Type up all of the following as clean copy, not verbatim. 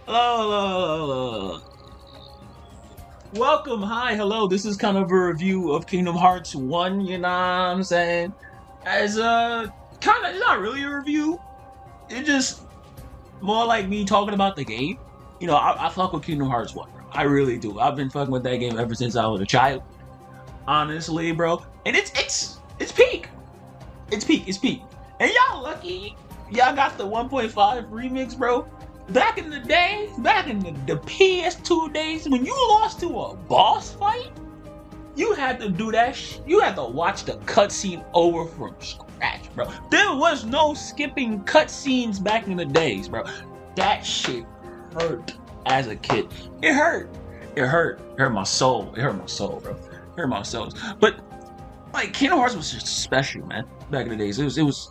Hello, hello, hello, hello. Welcome, hi, hello. This is kind of a review of Kingdom Hearts 1, you know what I'm saying? As kind of, it's not really a review. It's just more like me talking about the game. I fuck with Kingdom Hearts 1, bro. I really do. I've been fucking with that game ever since I was a child, honestly, bro. And it's peak. It's peak. And y'all lucky y'all got the 1.5 remix, bro. Back in the day, back in the PS2 days, when you lost to a boss fight, you had to do that. You had to watch the cutscene over from scratch, bro. There was no skipping cutscenes back in the days, bro. That shit hurt as a kid. It hurt. It hurt. It hurt my soul. It hurt my soul, bro. It hurt my soul. But like Kingdom Hearts was just special, man. Back in the days, it was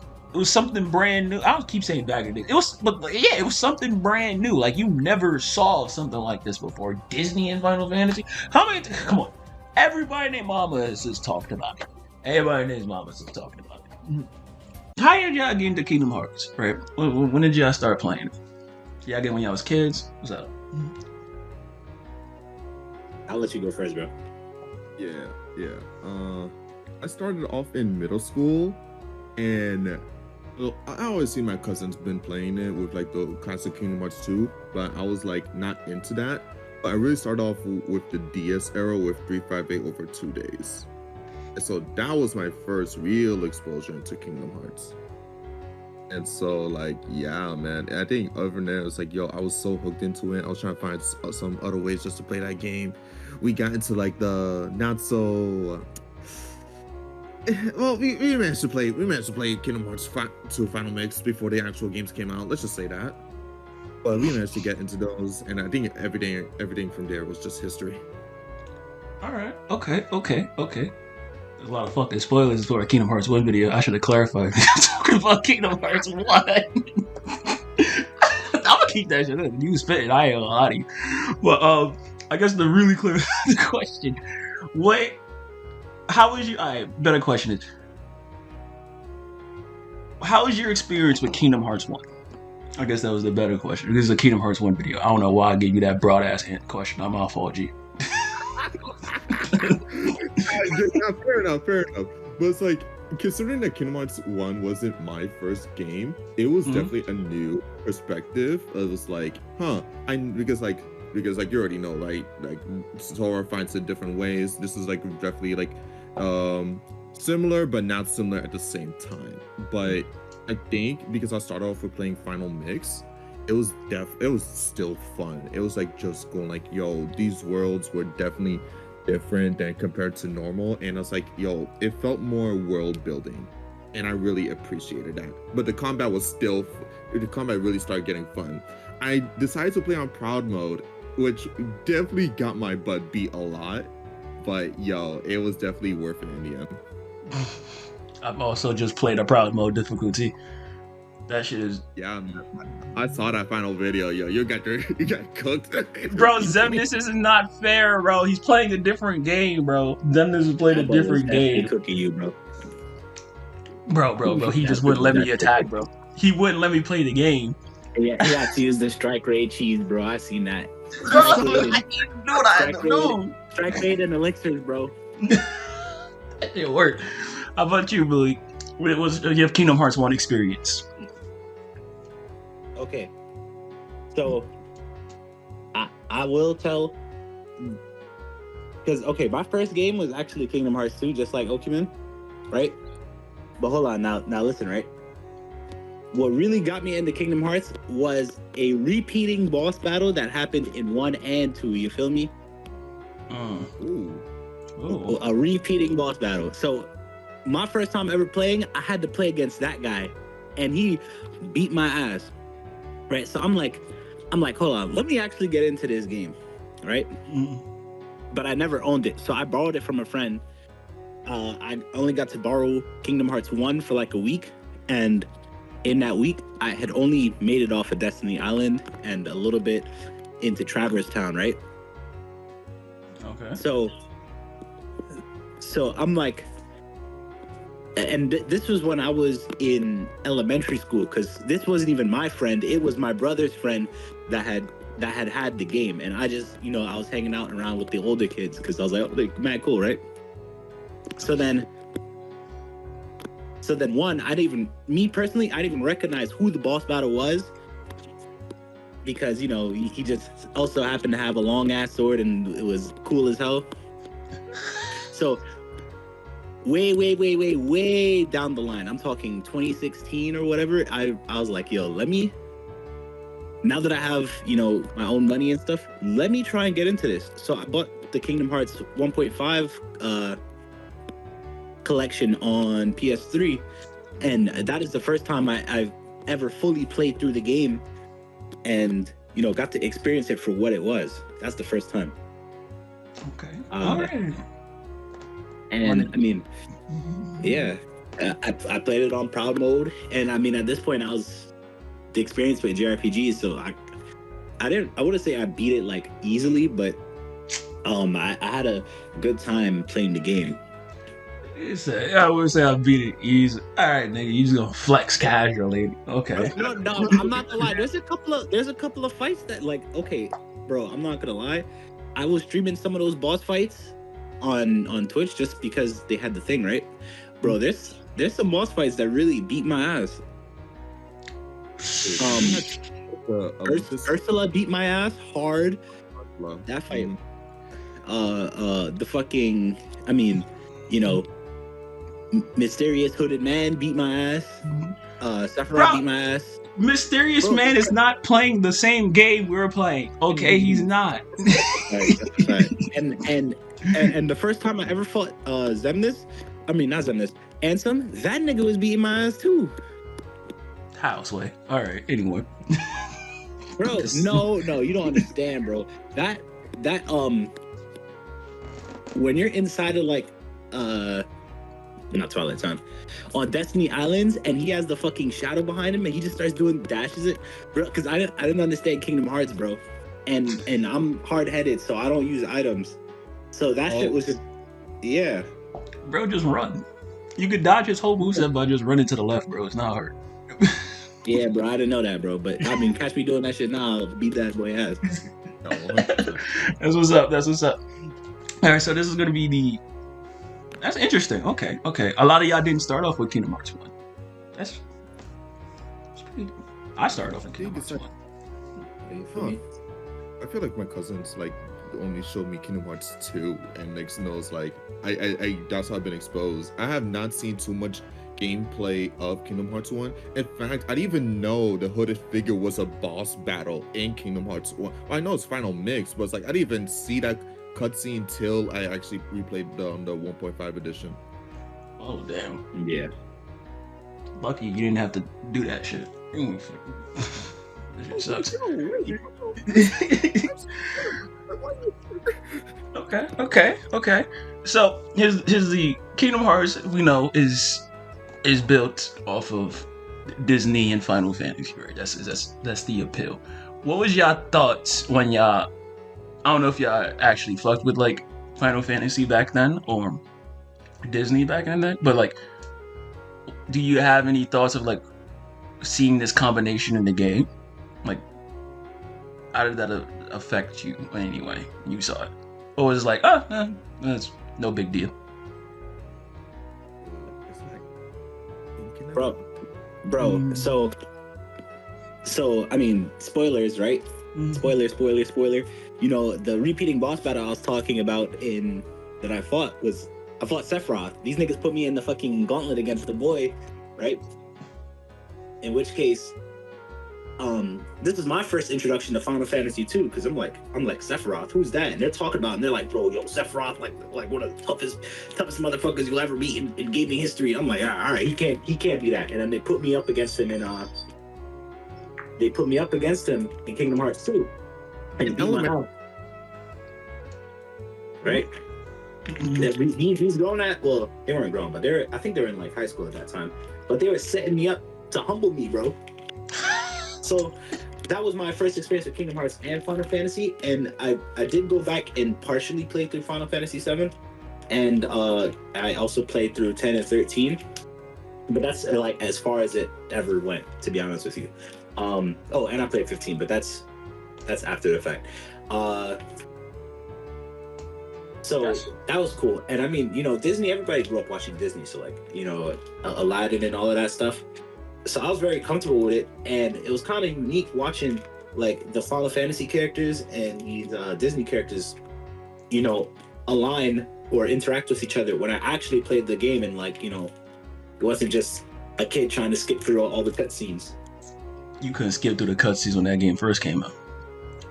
something brand new. I don't keep saying back in the days. It was something brand new. Like you never saw something like this before. Disney and Final Fantasy. How many? Come on, everybody named Mama has just talked about it. Everybody named Mama has just talking about it. How did y'all get into Kingdom Hearts? Right? When did y'all start playing? Y'all get when y'all was kids? What's up? I'll let you go first, bro. Yeah. I started off in middle school, and well, I always see my cousins been playing it with like the classic Kingdom Hearts 2, but I was like not into that. But I really started off with the DS era with 358 over 2 days. And so that was my first real exposure into Kingdom Hearts. And so like, yeah, man, I think other than that, it was like, yo, I was so hooked into it. I was trying to find some other ways just to play that game. We got into like the not so well, we managed to play Kingdom Hearts 2 Final Mix before the actual games came out. Let's just say that. But we managed to get into those, and I think everything from there was just history. All right. Okay. There's a lot of fucking spoilers for a Kingdom Hearts 1 video. I should have clarified. Talking about Kingdom Hearts 1. I'm gonna keep that shit in. You spitting, I ain't gonna lie to you. But I guess the really clear question. How was you? Better question is, how was your experience with Kingdom Hearts 1? I guess that was the better question. This is a Kingdom Hearts 1 video. I don't know why I gave you that broad ass question. I'm my fault, G. Fair enough. But it's like, considering that Kingdom Hearts 1 wasn't my first game, it was definitely a new perspective. It was like, because you already know, right? Like Sora finds it different ways. This is like definitely like similar but not similar at the same time. But I think because I started off with playing Final Mix, it was still fun. It was like just going like, yo, these worlds were definitely different than compared to normal, and I was like, yo, it felt more world building, and I really appreciated that. But the combat really started getting fun. I decided to play on proud mode, which definitely got my butt beat a lot, but yo, it was definitely worth it in the end. I've also just played a proud mode difficulty. That shit is... Yeah, man. I saw that final video, yo. You got cooked. Bro, Zemnis is not fair, bro. He's playing a different game, bro. Zemnis is playing a different game. Cooking you, bro. Bro. He just wouldn't let me attack, bro. He wouldn't let me play the game. Yeah, he had to use the strike raid cheese, bro. I seen that. Bro, I didn't know that. Strike raid and elixirs, bro. That didn't work. How about you, Billy? You have Kingdom Hearts 1 experience. Okay. So, I will tell... Because, okay, my first game was actually Kingdom Hearts 2, just like Okumin, right? But hold on, now listen, right? What really got me into Kingdom Hearts was a repeating boss battle that happened in 1 and 2, you feel me? Ooh. A repeating boss battle. So, my first time ever playing, I had to play against that guy, and he beat my ass, right? So I'm like, hold on, let me actually get into this game, right? But I never owned it, so I borrowed it from a friend. I only got to borrow Kingdom Hearts 1 for like a week, and in that week, I had only made it off of Destiney Island and a little bit into Traverse Town, right? Okay. So I'm like, and this was when I was in elementary school, because this wasn't even my friend. It was my brother's friend that had that had the game, and I just, I was hanging out around with the older kids because I was like, man, cool, right? So then one, me personally, I didn't even recognize who the boss battle was because, he just also happened to have a long ass sword and it was cool as hell. So way down the line, I'm talking 2016 or whatever, I was like, yo, now that I have, my own money and stuff, let me try and get into this. So I bought the Kingdom Hearts 1.5 collection on PS3, and that is the first time I've ever fully played through the game and, got to experience it for what it was. That's the first time. Okay. All right. And I mean, yeah, I played it on proud mode, and I mean, at this point, I was the experience with JRPGs, so I wouldn't say I beat it like easily, but I had a good time playing the game. I would say I beat it easy. All right, nigga, you just gonna flex casually. Okay. No, I'm not gonna lie. There's a couple of fights that, like, okay, bro, I'm not gonna lie. I was streaming some of those boss fights on Twitch just because they had the thing, right? Bro, there's some boss fights that really beat my ass. Ursula beat my ass hard. That fight. The fucking, I mean, Mysterious Hooded Man beat my ass. Sephiroth beat my ass. Mysterious Man is not playing the same game we're playing. Okay, he's not. Right. And the first time I ever fought not Zemnis, Ansem, that nigga was beating my ass too. Houseway. All right. Anyway. Bro, no, you don't understand, bro. That when you're inside of like not Twilight Town, on Destiney Islands, and he has the fucking shadow behind him, and he just starts doing dashes it, bro. Because I didn't understand Kingdom Hearts, bro, and I'm hard headed, so I don't use items. So that shit was just, yeah. Bro, just run. You could dodge his whole moveset by just running to the left, bro. It's not hard. Yeah, bro, I didn't know that, bro. But I mean, catch me doing that shit now, I'll beat that boy ass. That's what's up. All right, so this is gonna be that's interesting. Okay. A lot of y'all didn't start off with Kingdom Hearts 1. That's pretty. I started off with Kingdom Hearts 1. I feel like my cousins only showed me Kingdom Hearts 2, and next knows I that's how I've been exposed. I have not seen too much gameplay of Kingdom Hearts 1. In fact, I didn't even know the hooded figure was a boss battle in Kingdom Hearts 1. Well, I know it's Final Mix, but it's I didn't even see that cutscene till I actually replayed the 1.5 edition. Oh damn! Yeah. Lucky you didn't have to do that shit. That shit sucks. Okay. So here's the Kingdom Hearts we know is built off of Disney and Final Fantasy, right? That's the appeal. What was y'all thoughts when y'all? I don't know if y'all actually fucked with Final Fantasy back then or Disney back then, but do you have any thoughts of seeing this combination in the game? How did that affect you in any way? You saw it, or was it that's no big deal? Bro. So I mean, spoilers, right? Spoiler. The repeating boss battle I was talking about that I fought Sephiroth. These niggas put me in the fucking gauntlet against the boy, right? In which case, this is my first introduction to Final Fantasy 2, because I'm like Sephiroth, who's that? And they're talking about, and they're like, bro, yo, Sephiroth, like one of the toughest motherfuckers you'll ever meet in gaming history. I'm like, all right, he can't be that. And then they put me up against him in Kingdom Hearts 2. And beat my out. Right? He's grown well, they weren't grown, but I think they were in high school at that time. But they were setting me up to humble me, bro. So that was my first experience with Kingdom Hearts and Final Fantasy, and I did go back and partially play through Final Fantasy 7, and I also played through 10 and 13, but that's as far as it ever went, to be honest with you. And I played 15, but that's That's after the fact. So that was cool. And I mean, Disney, everybody grew up watching Disney. So like, Aladdin and all of that stuff. So I was very comfortable with it. And it was kind of unique watching like the Final Fantasy characters and these Disney characters, align or interact with each other when I actually played the game. And like, it wasn't just a kid trying to skip through all the cutscenes. You couldn't skip through the cutscenes when that game first came out.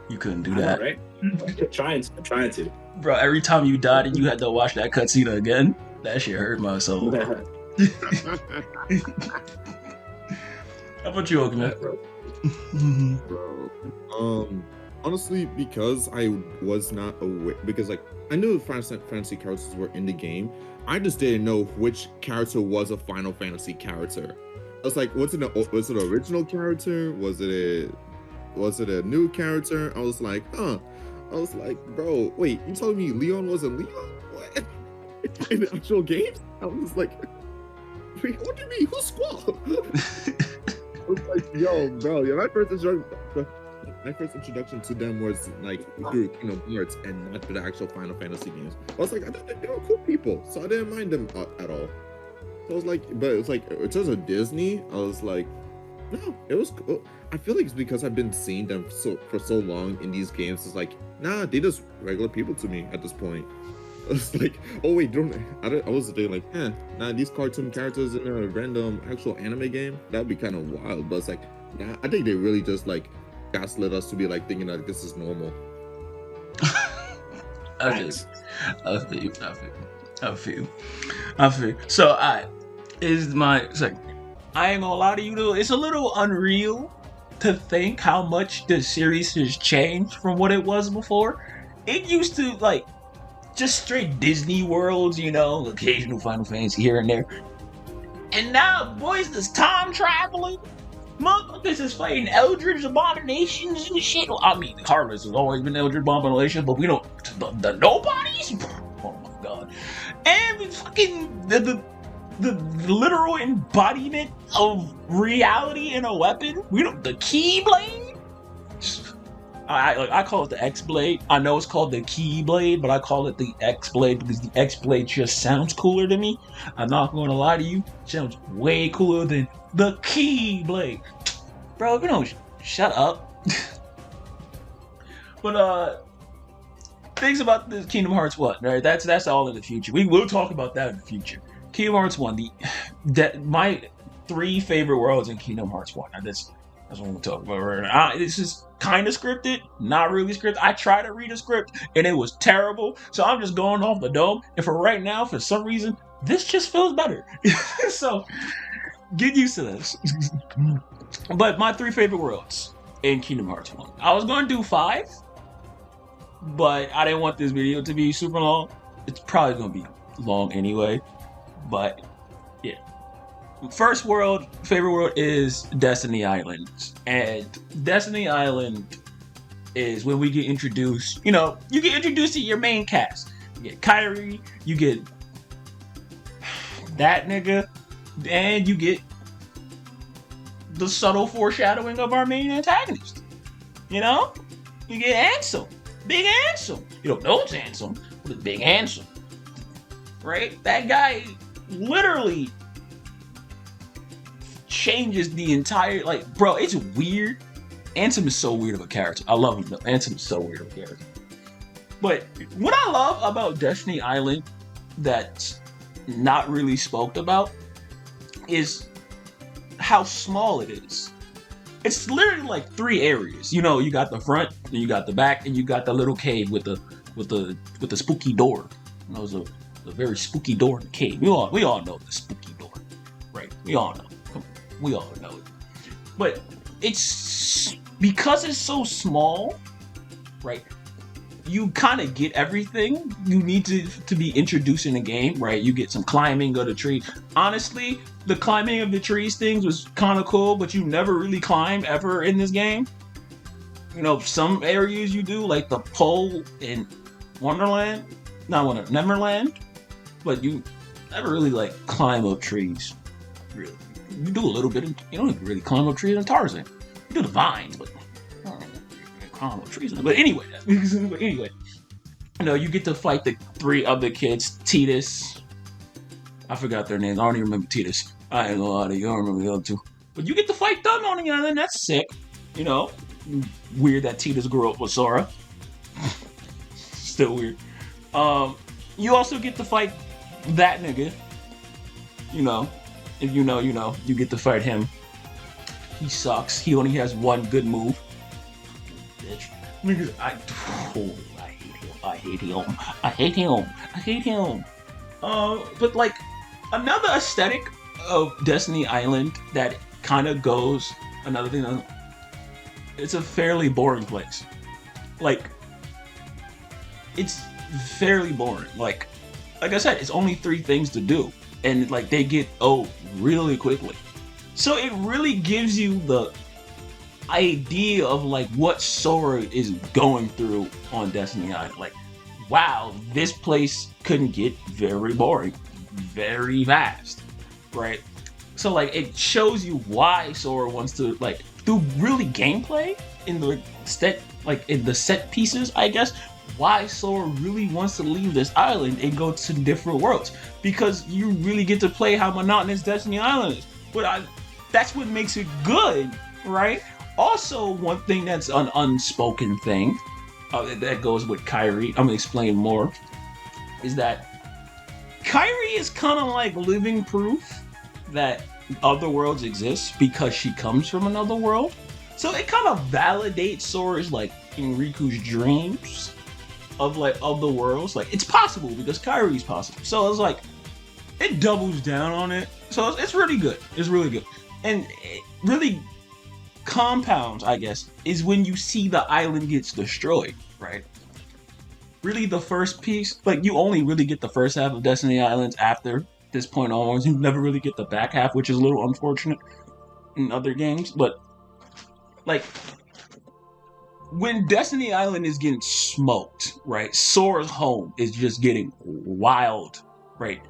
You couldn't do that. Right? I'm trying to. Bro, every time you died and you had to watch that cutscene again, that shit hurt my soul. How about you, Oakman? Bro. Honestly, because I was not aware, because like I knew the Final Fantasy characters were in the game, I just didn't know which character was a Final Fantasy character. I was like, was it an original character? Was it a new character? I was like, bro, wait, you told me Leon wasn't Leon? What? In the actual game? I was like, wait, what do you mean? Who's Squall? I was like, yo, bro, yeah, my first introduction to them was like through Kingdom Hearts and not through the actual Final Fantasy games. I was like, I thought they were cool people, so I didn't mind them at all. So I was like, but it was like, in terms of Disney, I was like, no, it was cool. I feel like it's because I've been seeing them for so long in these games. It's like, nah, they just regular people to me at this point. It's like, oh wait, I was thinking like, nah, these cartoon characters in a random actual anime game, that'd be kind of wild. But it's like, nah, I think they really just like gaslit us to be like thinking that this is normal. I feel. So it's like, I ain't gonna lie to you though, it's a little unreal to think how much the series has changed from what it was before. It used to like just straight Disney worlds, occasional Final Fantasy here and there. And now, boys, there's time traveling. Motherfuckers is fighting Eldritch Abominations and shit. I mean, Harvest has always been Eldritch Abominations, but we don't. The nobodies? Oh my god. And we fucking. The literal embodiment of reality in a weapon. The Keyblade. I call it the X-Blade. I know it's called the Keyblade, but I call it the X-Blade because the X-Blade just sounds cooler to me. I'm not going to lie to you. It sounds way cooler than the Keyblade. Bro, shut up. But things about the Kingdom Hearts 1, right? That's all in the future. We will talk about that in the future. Kingdom Hearts 1, my 3 favorite worlds in Kingdom Hearts 1. Now, that's what we'll talk about right now. This is kind of scripted, not really scripted. I tried to read a script, and it was terrible. So I'm just going off the dome. And for right now, for some reason, this just feels better. So get used to this. But my 3 favorite worlds in Kingdom Hearts 1. I was going to do 5, but I didn't want this video to be super long. It's probably going to be long anyway. But yeah, first favorite world is Destiney Island, and Destiney Island is when we get introduced. You get introduced to your main cast. You get Kairi, you get that nigga, and you get the subtle foreshadowing of our main antagonist. You get Ansem, Big Ansem. You don't know it's Ansem, but it's Big Ansem, right? That guy literally changes the entire, bro, it's weird. Ansem is so weird of a character. I love him though. Ansem is so weird of a character. But what I love about Destiney Island that's not really spoke about is how small it is. It's literally like 3 areas. You got the front, then you got the back, and you got the little cave with the spooky door. There's a very spooky door in the cave. We all know the spooky door, right? We all know. We all know it. But it's because it's so small, right? You kind of get everything you need to be introduced in the game, right? You get some climbing of the tree. Honestly, the climbing of the trees things was kind of cool, but you never really climb ever in this game. Some areas you do, like the pole in Neverland, but you never really climb up trees. Really, you do a little bit. You don't even really climb up trees in Tarzan. You do the vines, but you don't really climb I don't know treason, but anyway, anyway, you know, you get to fight the 3 other kids. Titus, I forgot their names. I don't even remember Titus. I ain't gonna lie to you. I don't remember the other 2. But you get to fight them on the island. That's sick. You know, weird that Titus grew up with Sora. Still weird. You also get to fight that nigga. You know, if you know, you know. You get to fight him. He sucks. He only has one good move. Bitch. Niggas, I hate him. But like, another aesthetic of Destiney Island that kind of goes, another thing, it's a fairly boring place. Like, it's fairly boring. Like I said, it's only 3 things to do, and like they get old really quickly. So it really gives you the idea of like what Sora is going through on Destiney Island. Like, wow, this place couldn't get very boring very fast, right? So like it shows you why Sora wants to, like, through really gameplay in the set pieces, I guess, why Sora really wants to leave this island and go to different worlds, because you really get to play how monotonous Destiney Island is. But that's what makes it good, right? Also, one thing that's an unspoken thing that goes with Kairi, I'm gonna explain more, is that Kairi is kind of like living proof that other worlds exist because she comes from another world. So it kind of validates Sora's, like, in Riku's dreams of the worlds. Like, it's possible because Kairi's possible. So it's like, it doubles down on it. So it's really good. It's really good. And it really compounds, I guess, is when you see the island gets destroyed, right? Really, the first piece, like, you only really get the first half of Destiney Islands after this point onwards. You never really get the back half, which is a little unfortunate in other games. But, like, when Destiney Island is getting smoked, right, Sora's home is just getting wild, right?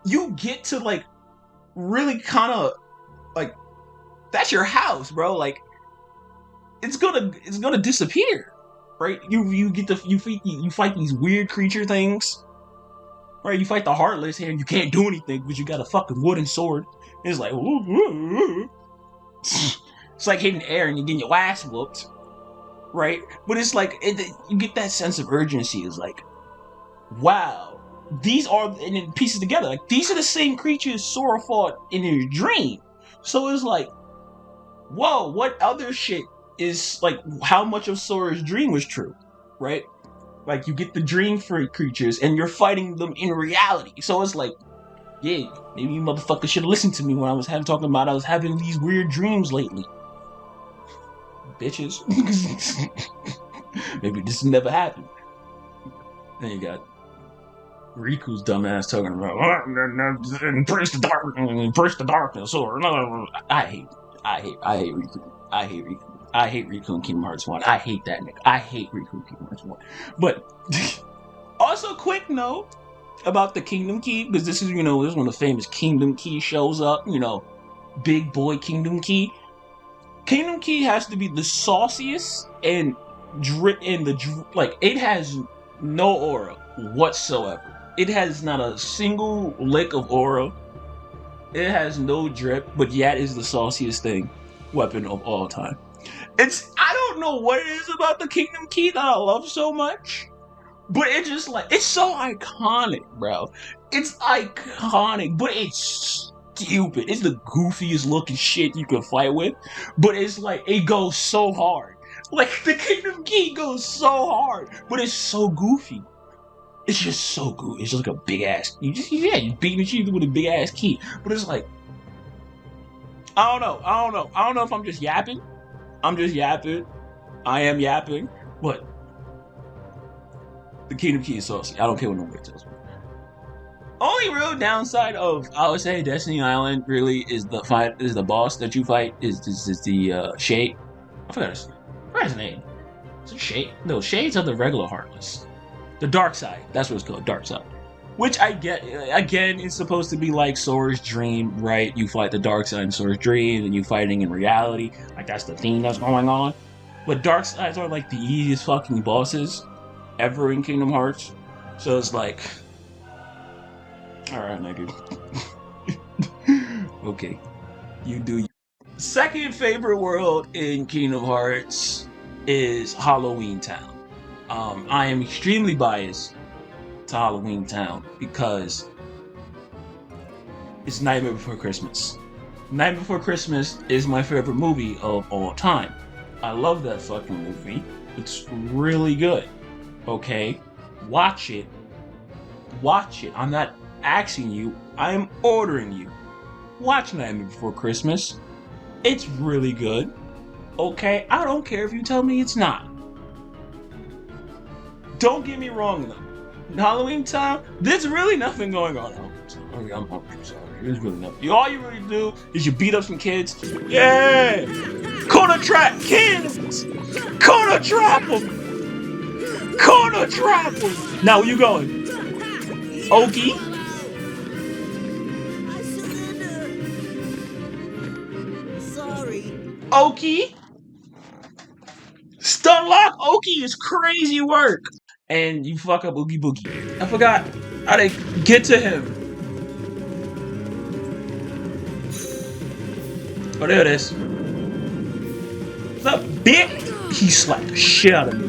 You get to, like, really kind of, like, that's your house, bro. Like, it's gonna disappear, right? You fight these weird creature things, right? You fight the Heartless and you can't do anything because you got a fucking wooden sword. It's like, it's like hitting air and you're getting your ass whooped, right? But it's like, you get that sense of urgency. It's like, wow, these are, and it pieces together. Like, these are the same creatures Sora fought in his dream. So it's like, whoa, what other shit is, like, how much of Sora's dream was true, right? Like, you get the dream for creatures and you're fighting them in reality. So it's like, yeah, maybe you motherfuckers should have listened to me when I was talking about I was having these weird dreams lately. Bitches. Maybe this never happened. Then you got Riku's dumbass talking about embrace the darkness, or I hate Riku. I hate Riku in Kingdom Hearts 1. I hate that nigga. I hate Riku in Kingdom Hearts 1. But also, quick note about the Kingdom Key, because this is, this is when the famous Kingdom Key shows up, big boy Kingdom Key. Kingdom Key has to be the sauciest and it has no aura whatsoever. It has not a single lick of aura. It has no drip, but yet is the sauciest weapon of all time. I don't know what it is about the Kingdom Key that I love so much, but it's just it's so iconic, bro. It's iconic, but it's stupid. It's the goofiest looking shit you can fight with, but it's it goes so hard. Like, the Kingdom Key goes so hard, but it's so goofy. It's just so goofy. It's just like a big ass. You beat the cheese with a big ass key, but it's like, I don't know if I'm just yapping. I am yapping, but the Kingdom Key is saucy. I don't care what nobody tells me. Only real downside of, I would say, Destiney Island really is the boss that you fight is the Shade. I forgot his name. Is it Shade? No, Shades are the regular Heartless. The Dark Side. That's what it's called. Dark Side. Which I get. Again, it's supposed to be like Sora's dream, right? You fight the dark side in Sora's dream, and you fighting in reality. Like, that's the theme that's going on. But dark sides are like the easiest fucking bosses ever in Kingdom Hearts. So it's like, alright, nigga. Okay. You do you. Second favorite world in Kingdom Hearts is Halloween Town. I am extremely biased to Halloween Town because it's Nightmare Before Christmas. Nightmare Before Christmas is my favorite movie of all time. I love that fucking movie. It's really good. Okay? Watch it. Watch it. I'm not asking you. I am ordering you. Watch Nightmare Before Christmas. It's really good. Okay? I don't care if you tell me it's not. Don't get me wrong though. In Halloween Town, there's really nothing going on. I'm sorry. There's really nothing. All you really do is you beat up some kids. Yeah! Corner trap kids! Corner trap them! Corner trap them! Now where you going? Okie? I surrender. Sorry. Okie? Stunlock Okie is crazy work! And you fuck up Oogie Boogie. I forgot how to get to him. Oh, there it is. What's up, bitch? He slapped the shit out of me.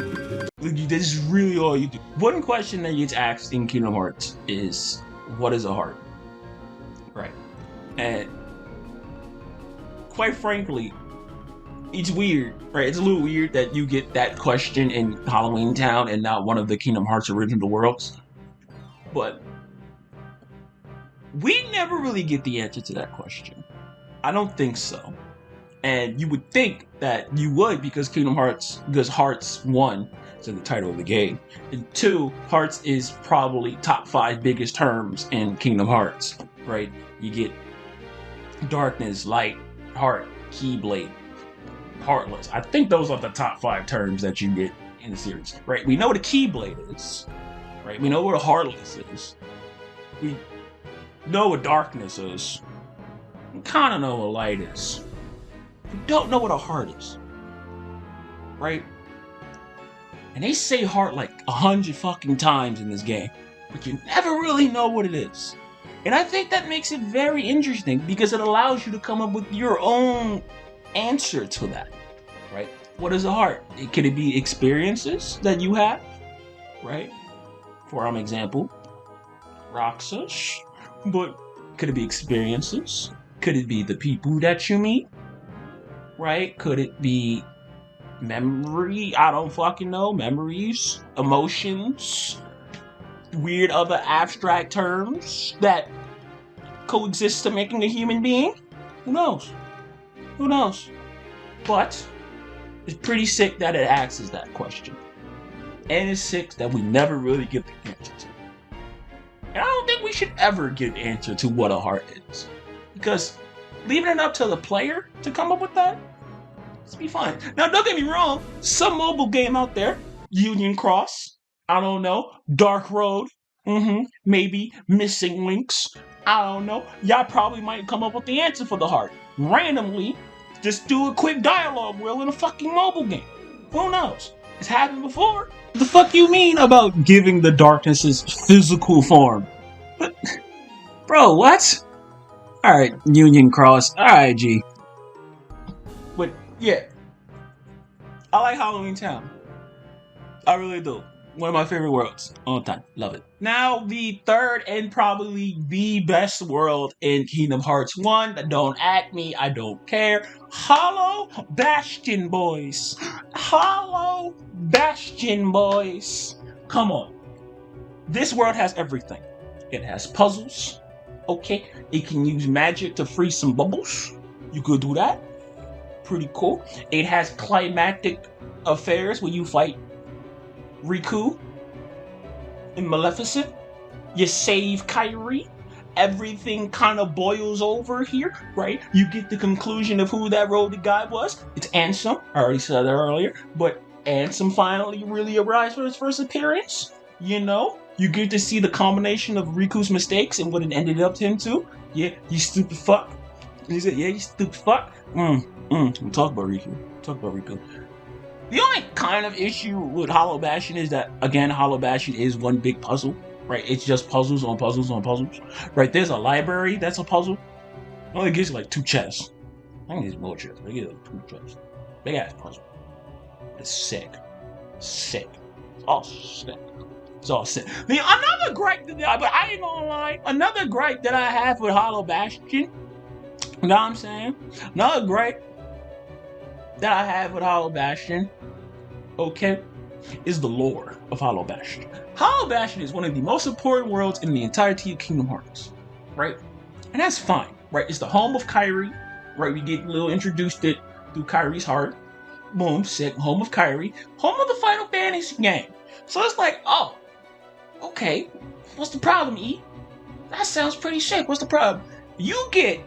This is really all you do. One question that gets asked in Kingdom Hearts is, what is a heart? Right. And quite frankly, it's weird, right? It's a little weird that you get that question in Halloween Town and not one of the Kingdom Hearts original worlds. But we never really get the answer to that question. I don't think so. And you would think that you would because Hearts 1 is in the title of the game. And 2, Hearts is probably top 5 biggest terms in Kingdom Hearts, right? You get darkness, light, heart, keyblade, heartless. I think those are the top 5 terms that you get in the series, right? We know what a keyblade is, right? We know what a heartless is. We know what darkness is. We kind of know what light is. We don't know what a heart is, right? And they say heart like 100 fucking times in this game, but you never really know what it is. And I think that makes it very interesting because it allows you to come up with your own answer to that, right? What is a heart? Could it be experiences that you have, right? For example, Roxas. But could it be experiences? Could it be the people that you meet? Right? Could it be memory? I don't fucking know. Memories, emotions, weird other abstract terms that coexist to making a human being? Who knows? Who knows? But it's pretty sick that it asks that question. And it's sick that we never really get the answer to it. And I don't think we should ever get an answer to what a heart is. Because leaving it up to the player to come up with that, it's be fine. Now, don't get me wrong, some mobile game out there, Union Cross, I don't know, Dark Road, maybe Missing Links, I don't know. Y'all probably might come up with the answer for the heart. Randomly, just do a quick dialogue wheel in a fucking mobile game. Who knows? It's happened before. What the fuck you mean about giving the darkness its physical form? But, bro, what? Alright, Union Cross. Alright, G. But, yeah. I like Halloween Town. I really do. One of my favorite worlds. All time. Love it. Now, the third and probably the best world in Kingdom Hearts 1. Don't at me. I don't care. Hollow Bastion, boys. Hollow Bastion, boys. Come on. This world has everything. It has puzzles. Okay. It can use magic to freeze some bubbles. You could do that. Pretty cool. It has climactic affairs where you fight Riku and Maleficent. You save Kairi. Everything kind of boils over here, right? You get the conclusion of who that roadie guy was. It's Ansem. I already said that earlier. But Ansem finally really arrives for his first appearance. You know? You get to see the combination of Riku's mistakes and what it ended up to him too. Yeah, you stupid fuck. And he said, yeah, you stupid fuck. We'll talk about Riku. The only kind of issue with Hollow Bastion is that, again, Hollow Bastion is one big puzzle, right? It's just puzzles on puzzles on puzzles, right? There's a library that's a puzzle. It only gives you like 2 chests. I think it's more chests. They give you like 2 chests. Big ass puzzle. It's sick. Sick. It's all sick. It's all sick. Another gripe but I ain't gonna lie, another gripe that I have with Hollow Bastion, you know what I'm saying? Another gripe that I have with Hollow Bastion, okay, is the lore of Hollow Bastion. Hollow Bastion is one of the most important worlds in the entirety of Kingdom Hearts, right? And that's fine, right? It's the home of Kairi, right? We get a little introduced it through Kairi's heart. Boom, sick. Home of Kairi. Home of the Final Fantasy game. So it's like, oh, okay. What's the problem, E? That sounds pretty sick. What's the problem? You get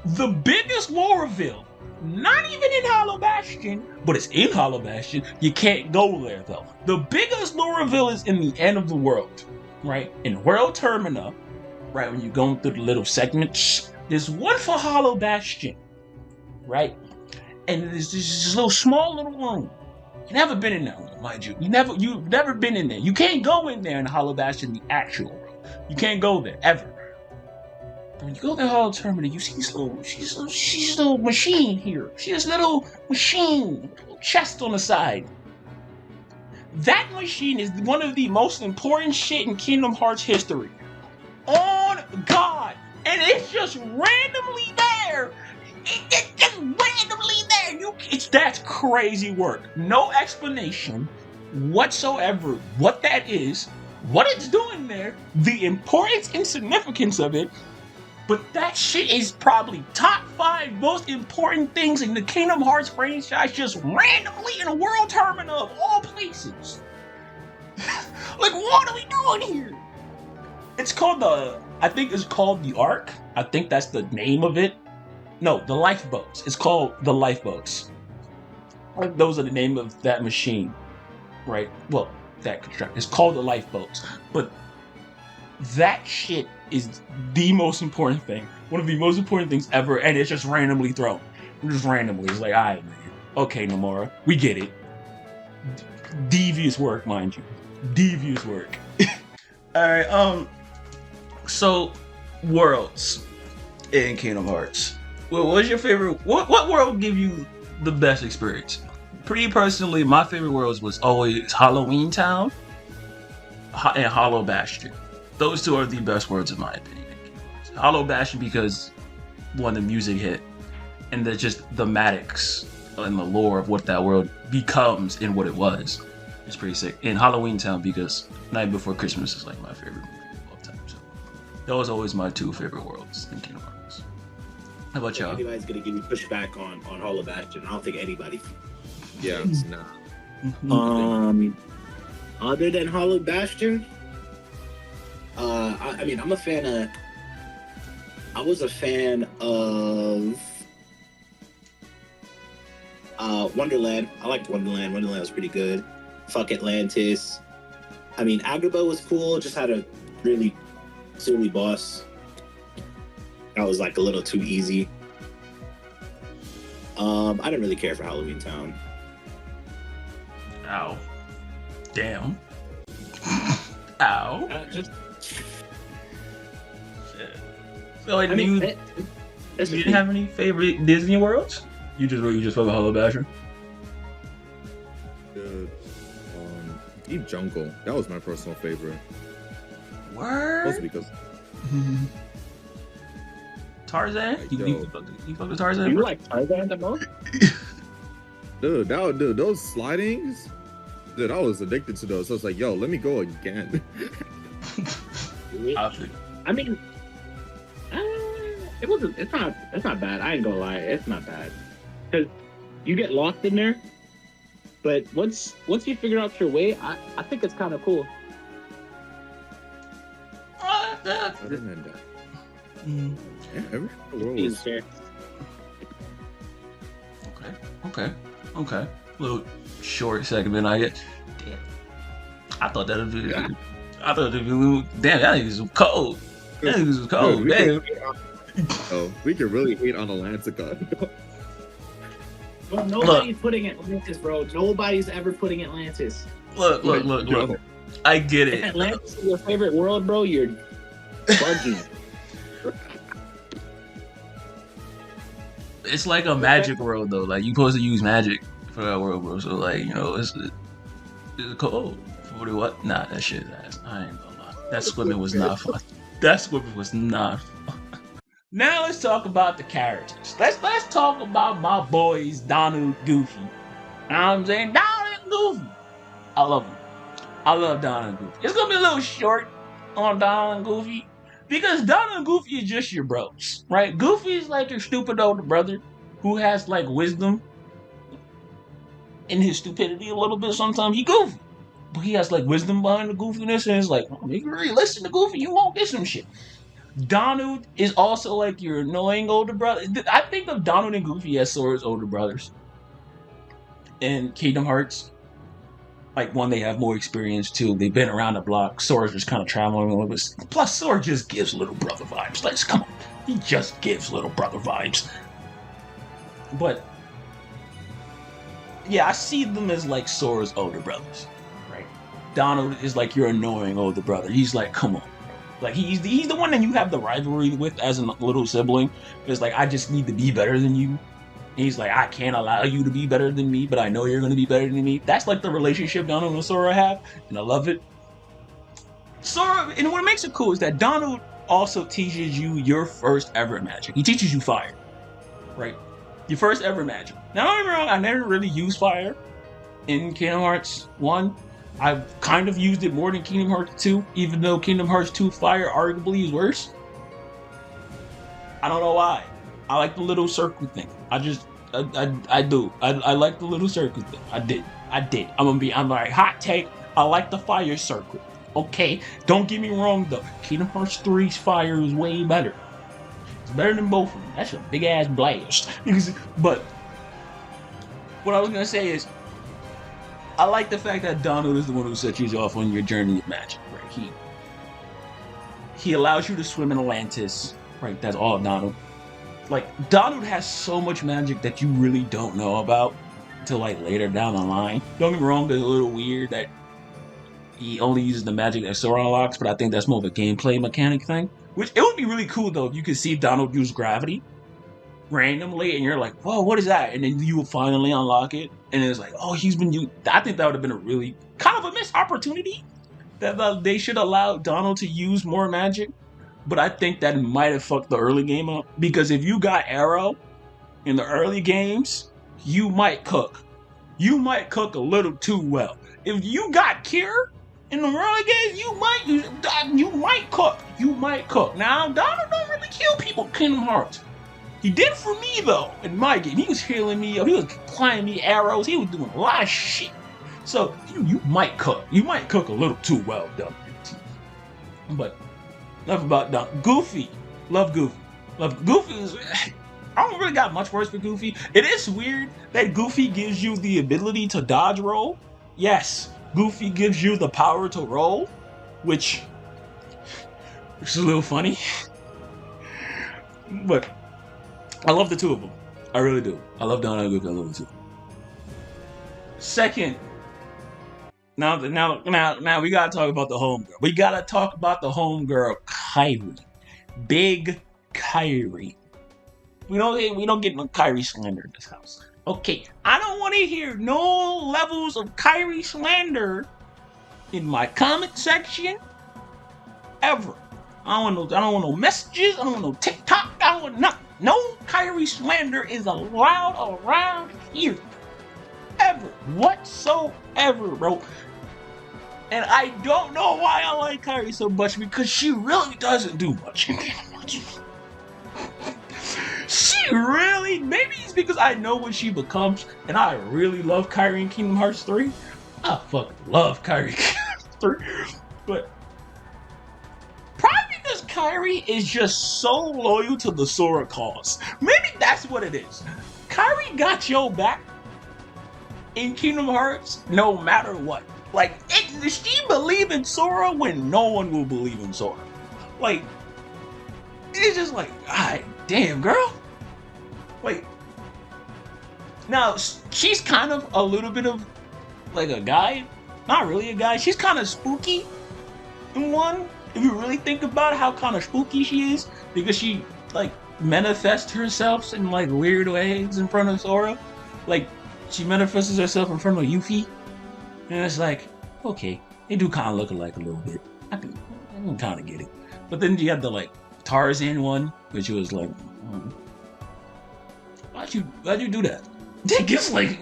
the biggest lore reveal. Not even in Hollow Bastion, but it's in Hollow Bastion. You can't go there, though. The biggest lore reveal is in the end of the world, right? In World Termina, right? When you're going through the little segments, there's one for Hollow Bastion, right? And there's this little small little room. You've never been in that room, mind you. You've never been in there. You can't go in there in Hollow Bastion, the actual room. You can't go there, ever. But when you go to Hollow Termina, you see this little machine here. See this little machine, little chest on the side. That machine is one of the most important shit in Kingdom Hearts history. On God! And it's just randomly there. It's just randomly there. That's crazy work. No explanation whatsoever what that is, what it's doing there, the importance and significance of it. But that shit is probably top 5 most important things in the Kingdom Hearts franchise, just randomly in a World Termina of all places. Like, what are we doing here? It's called I think it's called the Ark. I think that's the name of it. No, the lifeboats. It's called the lifeboats. Those are the name of that machine, right? Well, that construct. It's called the lifeboats. But that shit is the most important thing. One of the most important things ever, and it's just randomly thrown. Just randomly. It's like, alright, man. Okay, Nomura. We get it. Devious work, mind you. Devious work. Alright, so worlds in Kingdom Hearts. What's your favorite? What world give you the best experience? Pretty personally, my favorite worlds was always Halloween Town and Hollow Bastion. Those 2 are the best worlds in my opinion. Hollow Bastion because one, the music hit, and there's just thematics and the lore of what that world becomes and what it was. It's pretty sick. And Halloween Town because Night Before Christmas is like my favorite movie of all time. So that was always my 2 favorite worlds in Kingdom Hearts. How about y'all? Anybody's gonna give me pushback on Hollow Bastion. I don't think anybody. Yeah, it's not. Other than Hollow Bastion, I mean, I'm a fan of. I was a fan of Wonderland. I liked Wonderland. Wonderland was pretty good. Fuck Atlantis. I mean, Agrabah was cool. Just had a really silly boss. That was like a little too easy. I didn't really care for Halloween Town. Ow. Damn. Ow. So like, you didn't have any favorite Disney worlds? You just love Hollow Bastion? Deep Jungle. That was my personal favorite. Word? Mostly because Tarzan? You fuck with Tarzan? You like Tarzan the most? Dude, those slidings, dude, I was addicted to those. I was like, yo, let me go again. I mean, it's not bad. I ain't gonna lie, it's not bad. Because you get lost in there, but once you figure out your way, I think it's kind of cool. Yeah, every world was fair. Okay. Little short segment I get. Damn. I thought that would be I thought damn, that nigga was cold. That nigga was cold. Damn. We can really hate on Atlantica. But nobody's putting Atlantis, bro. Nobody's ever putting Atlantis. Look. I get it. If Atlantis is your favorite world, bro, you're bugging. It's like a magic world, though. Like, you supposed to use magic for that world, bro. So, like, you know, it's cold. What? Nah, that shit. I ain't gonna lie. That swimming was not fun. That swimming was not fun. Now let's talk about the characters. Let's talk about my boys Donald, Goofy. You know what I'm saying? Donald and Goofy. I love them. I love Donald and Goofy. It's gonna be a little short on Donald and Goofy because Donald and Goofy is just your bros, right? Goofy is like your stupid older brother who has like wisdom in his stupidity a little bit. Sometimes he goofy, but he has like wisdom behind the goofiness, and it's like, oh, if you really listen to Goofy, you won't get some shit. Donald is also like your annoying older brother. I think of Donald and Goofy as Sora's older brothers in Kingdom Hearts. Like, one, they have more experience. Two, they've been around the block. Sora's just kind of traveling a little bit. Plus, Sora just gives little brother vibes. Like, come on, he just gives little brother vibes. But yeah, I see them as like Sora's older brothers, right? Donald is like your annoying older brother. He's like, come on. Like, he's the one that you have the rivalry with as a little sibling. It's like, I just need to be better than you. And he's like, I can't allow you to be better than me, but I know you're going to be better than me. That's like the relationship Donald and Sora have, and I love it. Sora, and what makes it cool is that Donald also teaches you your first ever magic. He teaches you fire, right? Your first ever magic. Now, don't get me wrong, I never really used fire in Kingdom Hearts 1. I've kind of used it more than Kingdom Hearts 2, even though Kingdom Hearts 2 fire arguably is worse. I don't know why. I like the little circle thing. I do. I like the little circle thing. I did. I'm like, hot take. I like the fire circle. Okay, don't get me wrong though. Kingdom Hearts 3's fire is way better. It's better than both of them. That's a big ass blast. But what I was gonna say is, I like the fact that Donald is the one who sets you off on your journey of magic, right? He allows you to swim in Atlantis, right? That's all Donald. Like, Donald has so much magic that you really don't know about until like later down the line. Don't get me wrong, it's a little weird that he only uses the magic that Sora unlocks, but I think that's more of a gameplay mechanic thing. Which, it would be really cool though if you could see Donald use gravity randomly, and you're like, whoa, what is that? And then you will finally unlock it, and it's like, oh, he's been used. I think that would have been a really kind of a missed opportunity. That they should allow Donald to use more magic, but I think that might have fucked the early game up, because if you got Arrow in the early games, you might cook. You might cook a little too well. If you got Cure in the early games, you might cook. You might cook. Now, Donald don't really kill people in Kingdom Hearts. He did for me, though, in my game. He was healing me up. He was applying me arrows. He was doing a lot of shit. So, you might cook. You might cook a little too well, though. But, enough about Donald. Goofy. Love Goofy. Goofy is... I don't really got much words for Goofy. It is weird that Goofy gives you the ability to dodge roll. Yes, Goofy gives you the power to roll, which is a little funny. But... I love the two of them. I really do. I love Donald and Goofy. I love the two. Second, now we gotta talk about the homegirl. We gotta talk about the homegirl, Kairi. Big Kairi. We don't get no Kairi slander in this house. Okay, I don't want to hear no levels of Kairi slander in my comment section ever. I don't want no messages. I don't want no TikTok. I don't want nothing. No Kairi slander is allowed around here. Ever. Whatsoever, bro. And I don't know why I like Kairi so much, because she really doesn't do much. She really... Maybe it's because I know what she becomes, and I really love Kairi in Kingdom Hearts 3. I fucking love Kairi in Kingdom Hearts 3. But... probably because Kairi is just so loyal to the Sora cause. Maybe that's what it is. Kairi got your back in Kingdom Hearts no matter what. Like, she believed in Sora when no one will believe in Sora. Like, it's just like, alright, damn, girl. Like, now, she's kind of a little bit of, like, a guy. Not really a guy. She's kind of spooky in one. If you really think about how kind of spooky she is. Because she, like, manifests herself in, like, weird ways in front of Sora. Like, she manifests herself in front of Yuffie. And it's like, okay, they do kind of look alike a little bit. I can kind of get it. But then you have the, like, Tarzan one, which was like, why'd you do that? It's like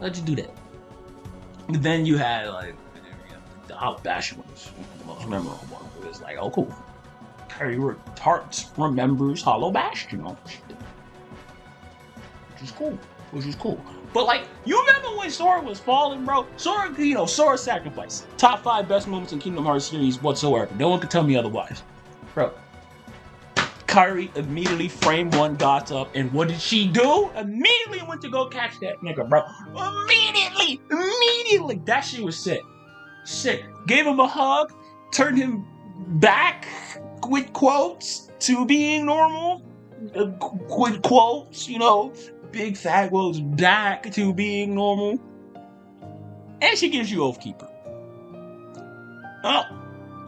why'd you do that? But then you had like the Hollow Bastion was the most memorable one. It was like, oh cool, Kairi Heart remembers Hollow Bastion, which is cool. But like, you remember when Sora was falling, bro? Sora sacrifice. Top 5 best moments in Kingdom Hearts series whatsoever. No one can tell me otherwise. Bro. Kairi immediately frame 1 got up, and what did she do? Immediately went to go catch that nigga, bro. Immediately! That shit was sick. Gave him a hug, turned him back with quotes to being normal. With quotes, big fat goes back to being normal. And she gives you Oathkeeper.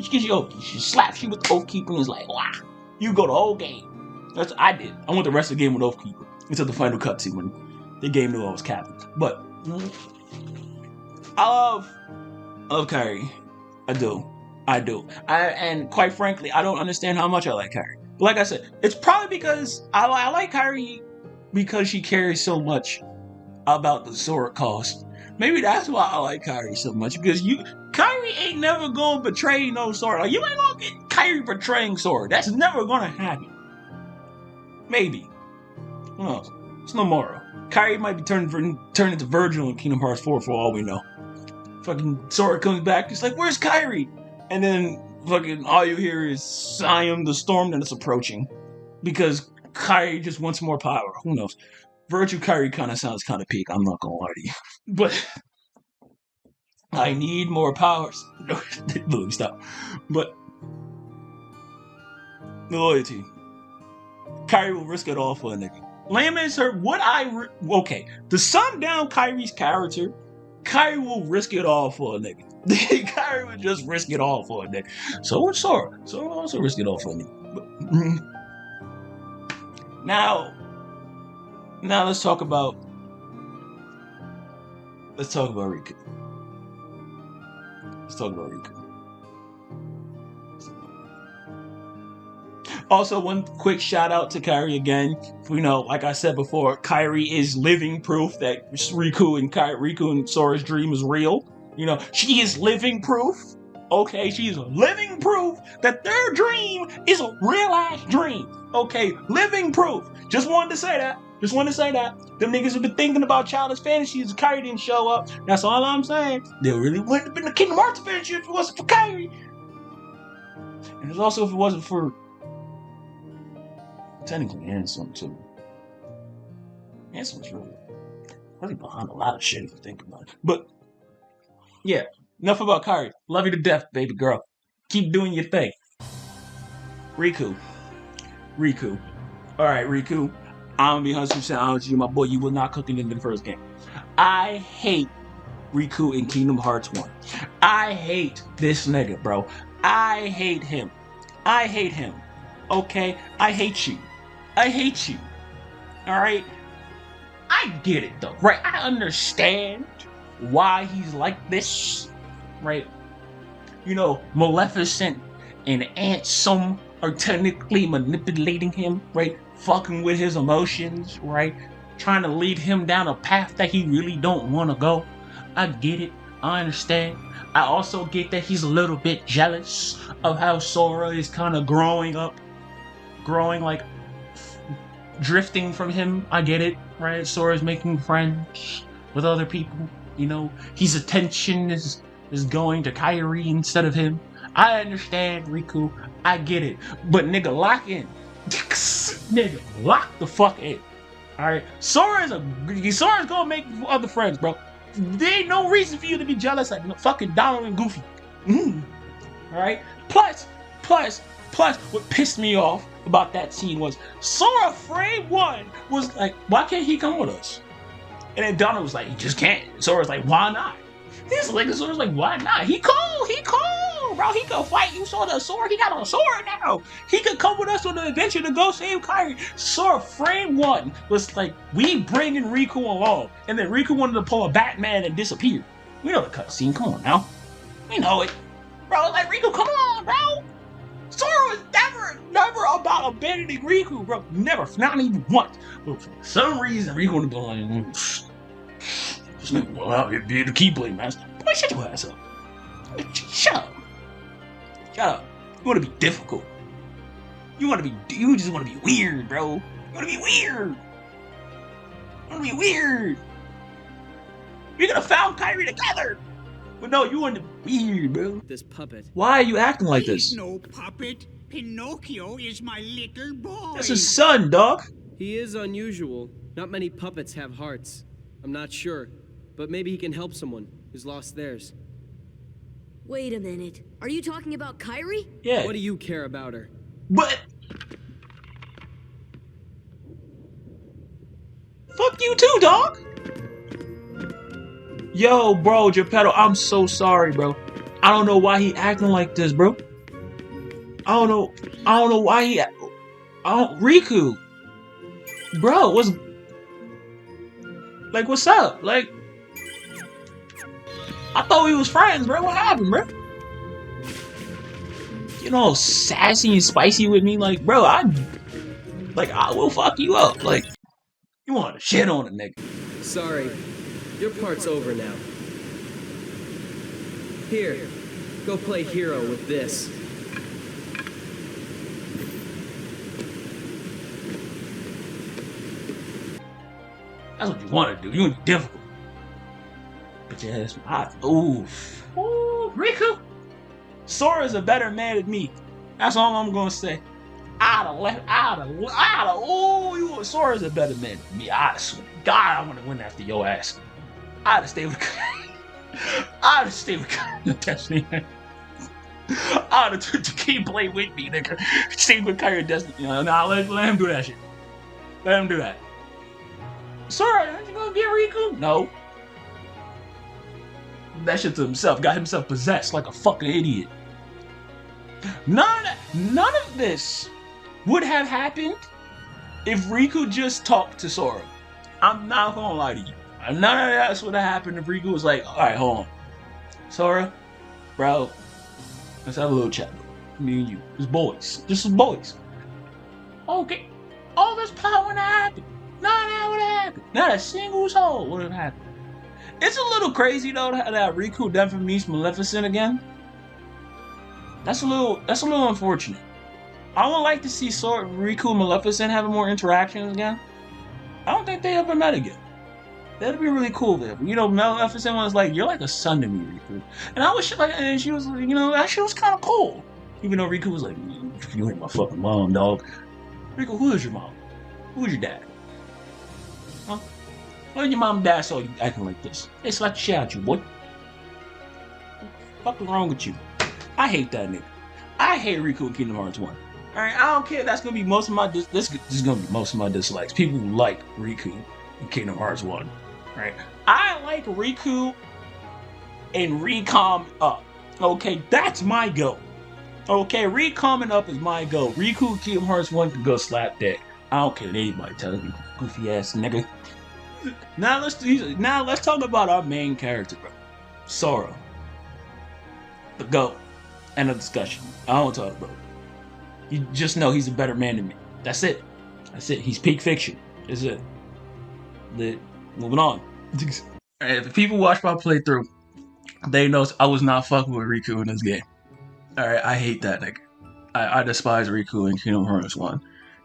She gives you Oathkeeper. She slaps you with Oathkeeper and is like, wow, you go the whole game. That's what I did. I went the rest of the game with Oathkeeper until the final cutscene when the game knew I was capping. But I love Kairi. I do. And quite frankly, I don't understand how much I like Kairi. But like I said, it's probably because I like Kairi because she cares so much about the Sora cause. Maybe that's why I like Kairi so much, because Kairi ain't never gonna betray no Sora. Like, you ain't gonna get Kairi betraying Sora. That's never gonna happen. Maybe. Who knows? It's no moral. Kairi might be turned into Virgil in Kingdom Hearts 4 for all we know. Fucking Sora comes back, he's like, where's Kairi? And then fucking all you hear is I am the storm that is approaching. Because Kairi just wants more power. Who knows? Virtue Kairi kind of sounds kind of peak. I'm not gonna lie to you. But I need more powers. No, stop. But the loyalty. Kairi will risk it all for a nigga. Lame is her. Okay. To sum down Kairi's character, Kairi will risk it all for a nigga. Kairi would just risk it all for a nigga. So would Sora. Sora will also risk it all for a nigga. But, Now let's talk about Riku. Also, one quick shout out to Kairi again. Like I said before, Kairi is living proof that Riku and Sora's dream is real. She is living proof. Okay, she's living proof that their dream is a real ass dream. Okay, living proof. Just wanted to say that. Them niggas have been thinking about childish fantasies. Kairi didn't show up. That's all I'm saying. They really wouldn't have been the Kingdom Hearts adventure if it wasn't for Kairi. And it's also if it wasn't for technically Ansem too. Ansem was really behind a lot of shit if you think about it. But yeah, enough about Kairi. Love you to death, baby girl. Keep doing your thing. Riku. Alright, Riku. I'm gonna be 100% honest with you, my boy. You were not cooking in the first game. I hate Riku in Kingdom Hearts 1. I hate this nigga, bro. I hate him. Okay? I hate you. Alright? I get it, though. Right? I understand why he's like this. Right? Maleficent and Ansem are technically manipulating him, right? Fucking with his emotions, right? Trying to lead him down a path that he really don't want to go. I get it. I understand. I also get that he's a little bit jealous of how Sora is kind of growing, like drifting from him. I get it, right? Sora's making friends with other people. His attention is going to Kairi instead of him. I understand, Riku. I get it. But nigga, lock in. Nigga, lock the fuck in. Alright? Sora's gonna make other friends, bro. There ain't no reason for you to be jealous like fucking Donald and Goofy. All right. Plus, what pissed me off about that scene was Sora Frame 1 was like, why can't he come with us? And then Donald was like, he just can't. Sora's like, why not? Sora's like, why not? He cool, bro. He could fight. You saw the sword. He got a sword now. He could come with us on an adventure to go save Kairi. Sora Frame 1 was like, we bringing Riku along. And then Riku wanted to pull a Batman and disappear. We know the cutscene. Come on now. We know it. Bro, like, Riku, come on, bro. Sora was never about abandoning Riku, bro. Never. Not even once. But for some reason, Riku would be like, this nigga will out here be the Keyblade Master. Boy, shut your ass up. Shut up. You want to be difficult. You just want to be weird, bro. You want to be weird. We're gonna found Kairi together. But no, you want to be weird, bro. This puppet. Why are you acting like this? He's no puppet. Pinocchio is my little boy. That's his son, dog. He is unusual. Not many puppets have hearts. I'm not sure, but maybe he can help someone who's lost theirs. Wait a minute. Are you talking about Kairi? Yeah. What do you care about her? But fuck you too, dog. Yo, bro, Geppetto, I'm so sorry, bro. I don't know why he acting like this, bro. I don't know why he. Riku, bro, what's up? Like, I thought we was friends, bro. What happened, bro? You know, sassy and spicy with me, like, bro. I will fuck you up. Like, you want to shit on a nigga? Sorry, your part's over now. Here, go play hero with this. That's what you want to do. You want to be difficult. But yes, ooh, Riku. Sora's a better man than me. That's all I'm gonna say. Sora's a better man than me. I swear to God, I want to win after your ass. I'd have stayed with Destiny. I'd have took the Keyblade with me, nigga. Stayed with Kairi Destiny. Nah, let him do that shit. Let him do that. Sora, aren't you gonna get Riku? No. That shit to himself. Got himself possessed like a fucking idiot. None of this would have happened if Riku just talked to Sora. I'm not gonna lie to you. None of that would have happened if Riku was like, alright, hold on. Sora, bro, let's have a little chat. Me and you. Just boys. Just boys. Okay. All this plot wouldn't have happened. None of that would have happened. Not a single soul would have happened. It's a little crazy though that Riku definitely meets Maleficent again. That's a little unfortunate. I would like to see Riku and Maleficent having more interactions again. I don't think they ever met again. That'd be really cool there. You know, Maleficent was like, "You're like a son to me, Riku," and I was like, and she was, you know, that shit was kind of cool. Even though Riku was like, "You ain't my fucking mom, dog." Riku, who is your mom? Who's your dad? Huh? When your mom and dad saw you acting like this, they slapped the shit out you, boy. What's wrong with you? I hate that nigga. I hate Riku in Kingdom Hearts 1. Alright, I don't care. That's gonna be most of my this is gonna be most of my dislikes. People who like Riku in Kingdom Hearts 1. Right? I like Riku and Recom Up. Okay, that's my go. Okay, Recom and Up is my go. Riku in Kingdom Hearts 1 can go slap that. I don't care what anybody tells me. Goofy ass nigga. Now let's talk about our main character, bro. Sora. The GOAT. End of discussion. I don't talk about it. You just know he's a better man than me. That's it. He's peak fiction. That's it. Moving on. If people watch my playthrough, they know I was not fucking with Riku in this game. Alright, I hate that nigga. I despise Riku in Kingdom Hearts 1.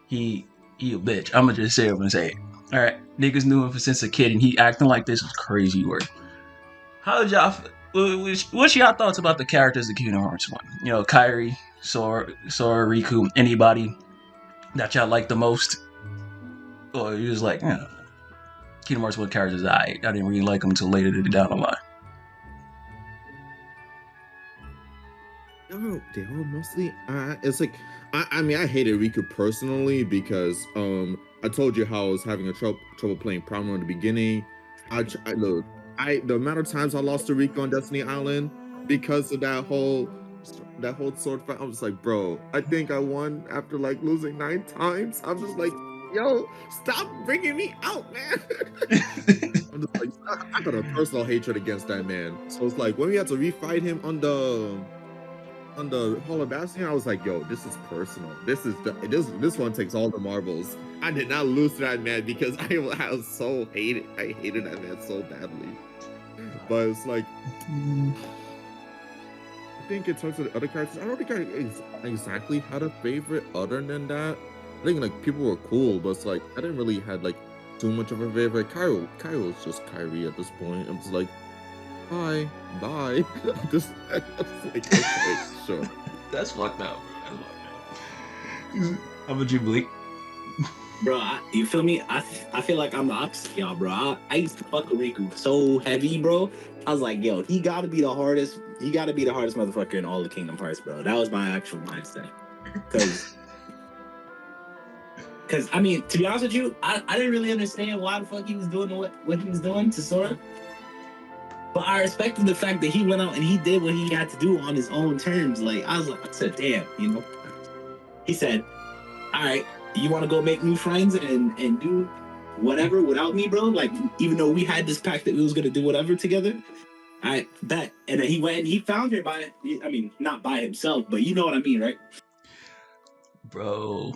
He a bitch. I'ma just say it and say it. Alright, niggas knew him since a kid and he acting like this was crazy work. How did y'all what's y'all thoughts about the characters in Kingdom Hearts 1? You know, Kairi, Sora, Riku, anybody that y'all like the most? Or you just like, Kingdom Hearts 1 characters I didn't really like them until later down the line. They were mostly. It's like I mean I hated Riku personally because I told you how I was having a trouble playing Primal in the beginning. Look, the amount of times I lost to Riku on Destiney Island because of that whole sword fight. I was like, bro, I think I won after like losing 9 times. I'm just like, yo, stop bringing me out, man. I'm just like, I got a personal hatred against that man. So it's like when we had to refight him on the Hall of Bastion, I was like, yo, this is personal. This one takes all the marbles. I did not lose to that man because I hated that man so badly. But it's like, I think in terms of the other characters, I don't think I exactly had a favorite other than that. I think like people were cool, but it's like I didn't really had like too much of a favorite. Kairi was just Kairi at this point. I'm just like, bye. I'm just like, okay, sure. That's fucked up, bro. How about you, Bleak? Bro, you feel me? I feel like I'm the opposite of y'all, bro. I used to fuck with Riku so heavy, bro. I was like, yo, he gotta be the hardest motherfucker in all the Kingdom Hearts, bro. That was my actual mindset. Cause I mean, to be honest with you, I didn't really understand why the fuck he was doing what he was doing to Sora. But I respected the fact that he went out and he did what he had to do on his own terms. Like, I said, damn, you know. He said, all right, you want to go make new friends and do whatever without me, bro? Like, even though we had this pact that we was going to do whatever together, I bet. And then he went and he found her not by himself, but you know what I mean, right? Bro.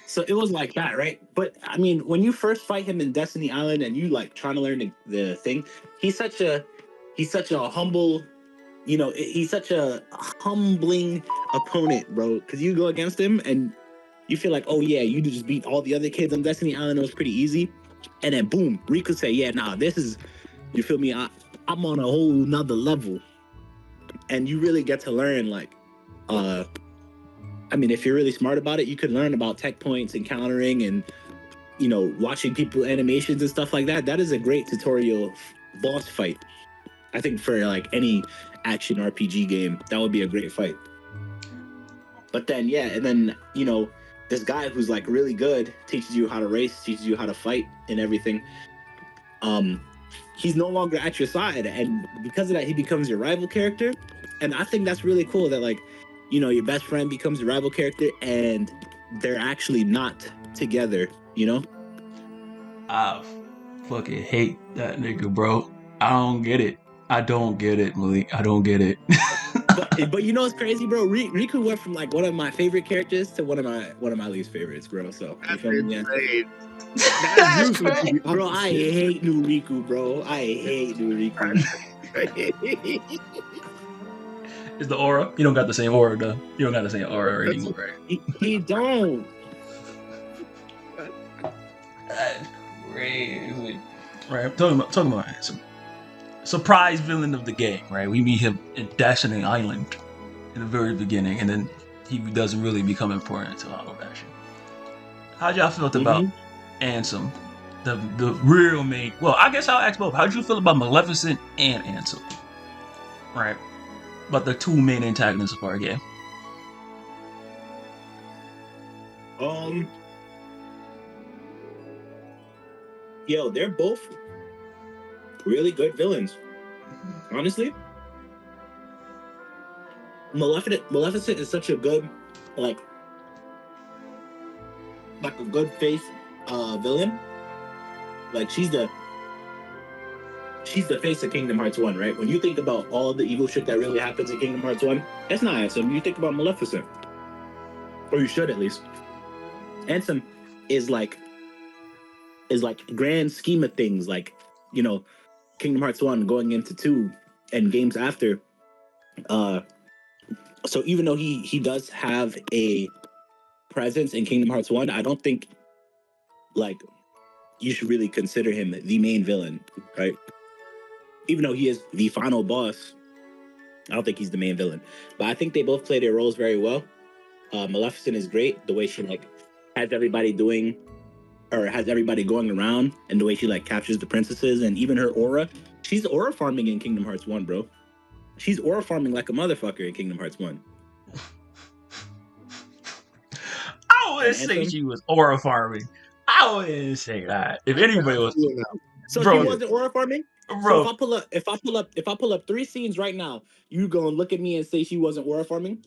So it was like that, right? But I mean, when you first fight him in Destiney Island and you like trying to learn the thing, he's such a humble, you know, he's such a humbling opponent, bro. Because you go against him and you feel like, oh yeah, you just beat all the other kids on Destiney Island. It was pretty easy, and then boom, Riku say, yeah, nah, this is, you feel me? I'm on a whole nother level, and you really get to learn like, I mean, if you're really smart about it, you could learn about tech points and countering and, you know, watching people animations and stuff like that. That is a great tutorial boss fight. I think for like any action RPG game, that would be a great fight. But then, yeah, and then, you know, this guy who's like really good teaches you how to race, teaches you how to fight and everything. He's no longer at your side. And because of that, he becomes your rival character. And I think that's really cool that like, you know, your best friend becomes a rival character and they're actually not together, you know? I fucking hate that nigga, bro. I don't get it, Malik. I don't get it. but you know what's crazy, bro? Riku went from like one of my favorite characters to one of my least favorites, bro. So you feel me? Yeah. Bro, I hate new Riku, bro. I hate new Riku. Is the aura? You don't got the same aura, though. You don't got the same aura anymore, right? He don't. That's crazy. Right, I'm talking about some surprise villain of the game, right? We meet him in Destiney Island in the very beginning, and then he doesn't really become important until Hollow Bastion. How'd y'all feel about Ansem, the real main? Well, I guess I'll ask both. How'd you feel about Maleficent and Ansem? Right, but the two main antagonists of our game. Yo, they're both really good villains. Honestly, Maleficent is such a good, like a good face villain. Like she's the face of Kingdom Hearts 1, right? When you think about all the evil shit that really happens in Kingdom Hearts 1, that's not Ansem. You think about Maleficent. Or you should at least. Ansem is like grand scheme of things, like, you know, Kingdom Hearts 1 going into 2 and games after. So even though he does have a presence in Kingdom Hearts 1, I don't think like you should really consider him the main villain, right? Even though he is the final boss, I don't think he's the main villain. But I think they both play their roles very well. Maleficent is great. The way she like has everybody doing, or has everybody going around, and the way she like captures the princesses, and even her aura. She's aura farming in Kingdom Hearts 1, bro. She's aura farming like a motherfucker in Kingdom Hearts 1. I wouldn't say she was aura farming. I wouldn't say that. If anybody was, so bro, she wasn't aura farming. bro. So if I pull up 3 scenes right now, you gonna look at me and say she wasn't aura farming?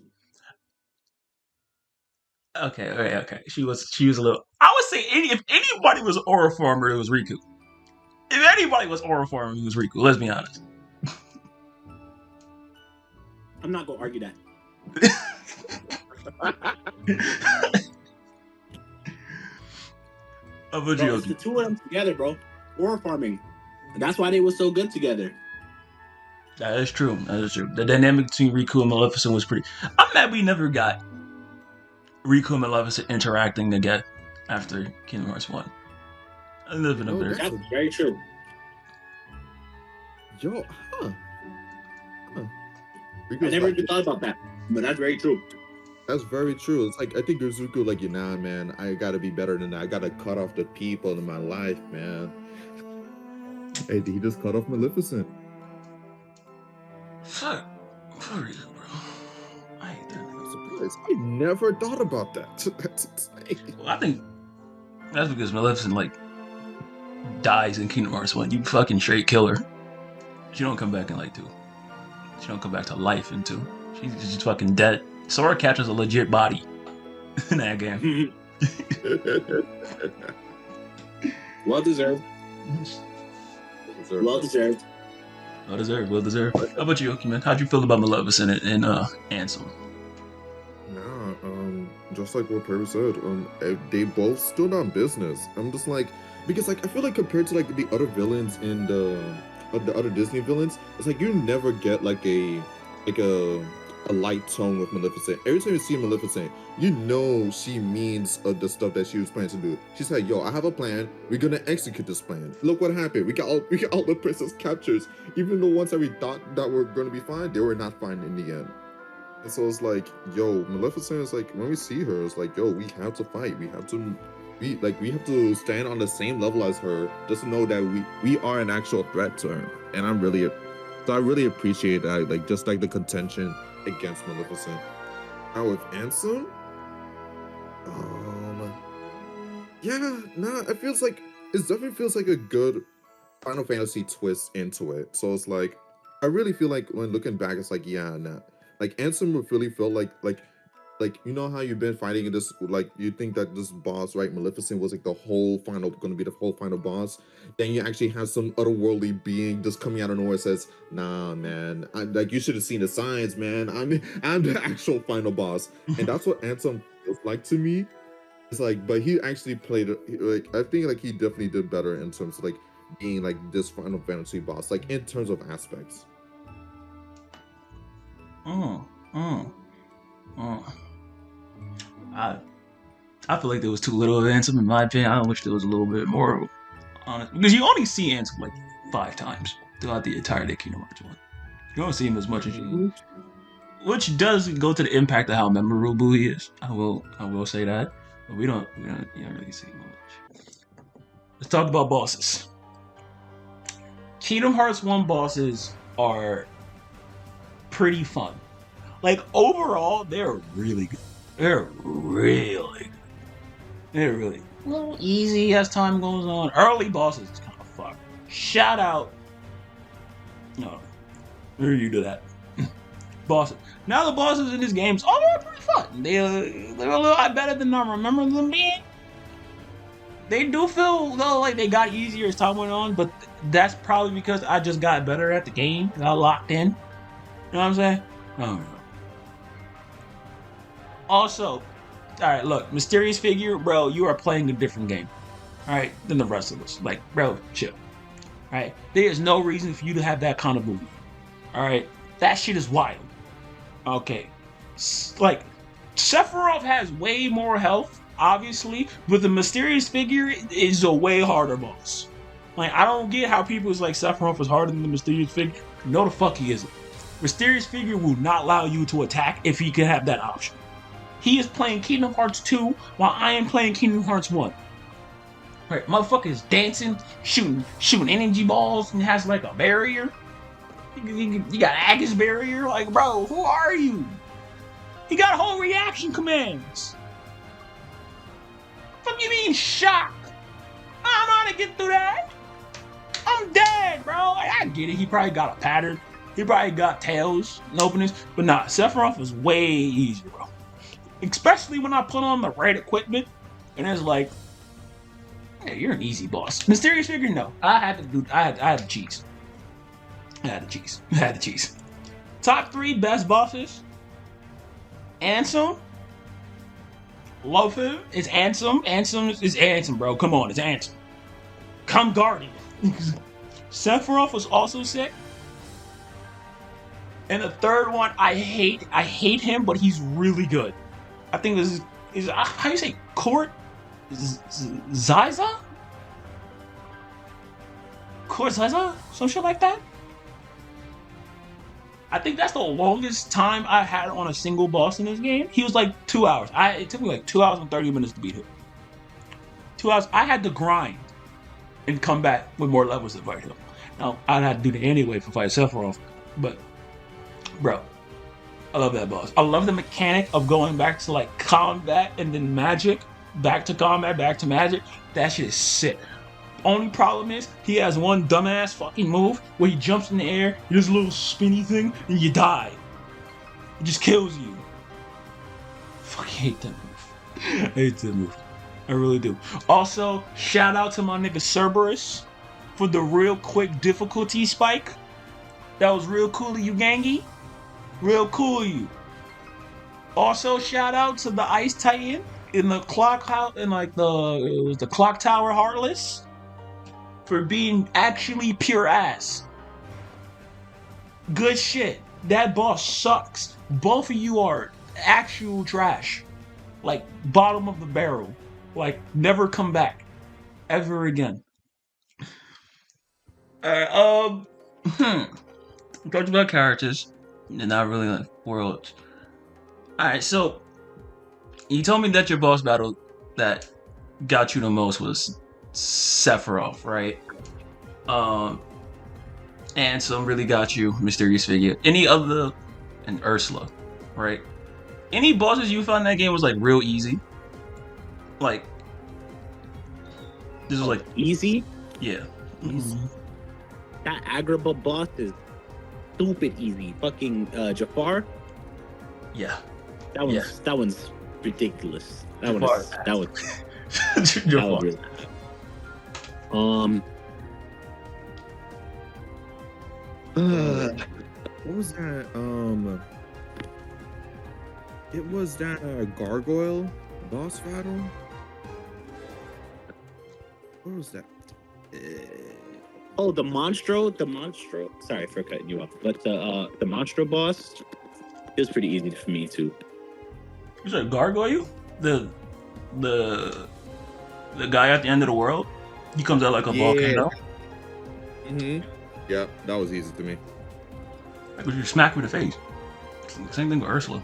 Okay. She was a little. I would say if anybody was aura farmer, it was Riku. If anybody was aura farming, it was Riku. Let's be honest. I'm not gonna argue that. Bro, it's the two of them together, bro. Aura farming. And that's why they were so good together. That is true. The dynamic between Riku and Maleficent was pretty. I'm mad we never got Riku and Maleficent interacting again after Kingdom Hearts 1. I live in a better. That's very true. Yo, I never even thought about that, but that's very true. That's very true. It's like, I think Riku like, nah, man, I gotta be better than that. I gotta cut off the people in my life, man. Hey, he just cut off Maleficent. Fuck. For real, bro. I hate that. I'm surprised. I never thought about that. That's insane. Well, I think that's because Maleficent, like, dies in Kingdom Hearts 1. You fucking straight kill her. She don't come back in, like, 2. She don't come back to life in 2. She's just fucking dead. Sora catches a legit body in that game. Well deserved. Well deserved. Well deserved. How about you, man? How'd you feel about Maleficent and Ansem? Nah, just like what Perry said, they both stood on business. I'm just like, because like I feel like compared to like the other villains in the other Disney villains, it's like you never get like a light tone with Maleficent. Every time you see Maleficent, you know she means the stuff that she was planning to do. She said, "Yo, I have a plan. We're gonna execute this plan. Look what happened. We got all the princess captures. Even the ones that we thought that were gonna be fine, they were not fine in the end." And so it's like, yo, Maleficent is like, when we see her, it's like, yo, we have to fight. We have to stand on the same level as her, just to know that we are an actual threat to her. And I really appreciate that, like just like the contention against Maleficent. Now with Ansem, it definitely feels like a good Final Fantasy twist into it. So it's like, I really feel like when looking back, it's like, yeah, nah. Like Ansem really felt like you know how you've been fighting in this, like you think that this boss, right, Maleficent was like gonna be the whole final boss. Then you actually have some otherworldly being just coming out of nowhere and says, "Nah, man, like you should have seen the signs, man. I'm the actual final boss." And that's what Ansem feels like to me. It's like, but he actually played it. Like I think like he definitely did better in terms of like being like this Final Fantasy boss, like in terms of aspects. I feel like there was too little of Ansem in my opinion. I wish there was a little bit more honest, because you only see Ansem like 5 times throughout the entirety of Kingdom Hearts 1. You don't see him as much as you, which does go to the impact of how memorable he is. I will say that, but you don't really see him much. Let's talk about bosses. Kingdom Hearts 1 bosses are pretty fun. Like overall, they're really good. They're really a little easy as time goes on. Early bosses is kind of fucked. Shout out. No, you do that. Bosses. Now the bosses in this game are pretty fun. They're a little better than I remember them being. They do feel though like they got easier as time went on, but that's probably because I just got better at the game. Got locked in. You know what I'm saying? I don't know. Also, alright, look, Mysterious Figure, bro, you are playing a different game, alright, than the rest of us. Like, bro, chill. Alright? There is no reason for you to have that kind of movie. Alright? That shit is wild. Okay. Like, Sephiroth has way more health, obviously, but the Mysterious Figure is a way harder boss. Like, I don't get how people is like, Sephiroth is harder than the Mysterious Figure. No, the fuck he isn't. Mysterious Figure will not allow you to attack if he can have that option. He is playing Kingdom Hearts 2 while I am playing Kingdom Hearts 1. Right, motherfucker is dancing, shooting energy balls, and has like a barrier. You got Agus barrier. Like, bro, who are you? He got whole reaction commands. Fuck you mean shock? I don't know how to get through that. I'm dead, bro. Like, I get it. He probably got a pattern. He probably got tails and openings. But nah, Sephiroth was way easier, bro. Especially when I put on the right equipment. And it's like, yeah, you're an easy boss. Mysterious figure, no. I had to cheese. I had to cheese. Top 3 best bosses. Ansem. Love him. It's Ansem. Ansem is Ansem, bro. Come on, it's Ansem. Come Guardian. Sephiroth was also sick. And the third one, I hate him, but he's really good. I think this is how you say Court Zyza? Court Zyza? Some shit like that? I think that's the longest time I had on a single boss in this game. He was like 2 hours. It took me like 2 hours and 30 minutes to beat him. 2 hours. I had to grind and come back with more levels to fight him. Now, I'd have to do that anyway for fight Sephiroth. But, bro, I love that boss. I love the mechanic of going back to like combat and then magic. Back to combat, back to magic. That shit is sick. Only problem is, he has one dumbass fucking move where he jumps in the air, he does a little spinny thing, and you die. It just kills you. Fucking hate that move. I hate that move. I really do. Also, shout out to my nigga Cerberus for the real quick difficulty spike. That was real cool of you, Gangy. Real cool of you. Also, shout out to the Ice Titan in the clock house, in like the clock tower Heartless. For being actually pure ass. Good shit. That boss sucks. Both of you are actual trash. Like, bottom of the barrel. Like, never come back. Ever again. Alright, we talked about characters. And not really like worlds. Alright, so you told me that your boss battle that got you the most was Sephiroth, right? And some really got you, Mysterious Figure. Any other, and Ursula, right? Any bosses you found in that game was like real easy? Like, this was like easy? Yeah. Easy. That Agrabah boss is stupid easy. Fucking Jafar? Yeah. That one's ridiculous. That Jafar. was really what was that? It was that gargoyle boss battle. What was that? Oh, the Monstro. Sorry for cutting you off, but the Monstro boss is pretty easy for me too. You said Gargoyle? The guy at the end of the world? He comes out like a volcano? Yeah, that was easy to me. Like, you smack him in the face. Same thing with Ursula.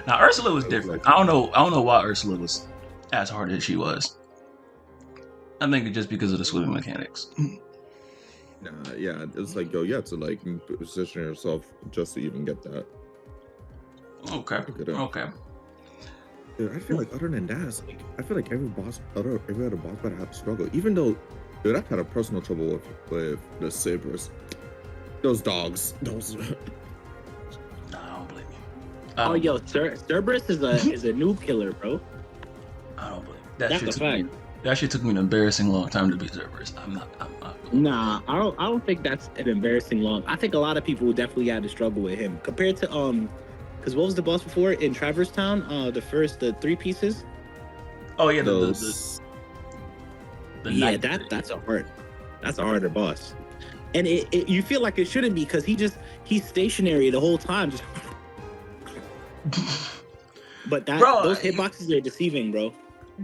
Now, Ursula was different. I don't know why Ursula was as hard as she was. I think it's just because of the swimming mechanics. Nah, yeah, it's like, yo, you have to like position yourself just to even get that. Okay. Dude, I feel like other than that, it's like, I feel like every other boss battle had to struggle. Even though, dude, I've had a personal trouble with the sabers. Those dogs. Those. No, I don't blame you. Oh, yo, Cerberus is a new killer, bro. I don't blame you. That's a fact. That shit took me an embarrassing long time to beat Cerberus. I'm not. Nah, I don't think that's an embarrassing long. I think a lot of people definitely had to struggle with him compared to because what was the boss before in Traverse Town? The 3 pieces. Oh yeah, yeah, that's a harder boss, and it you feel like it shouldn't be because he's stationary the whole time. Just but those hitboxes are deceiving, bro.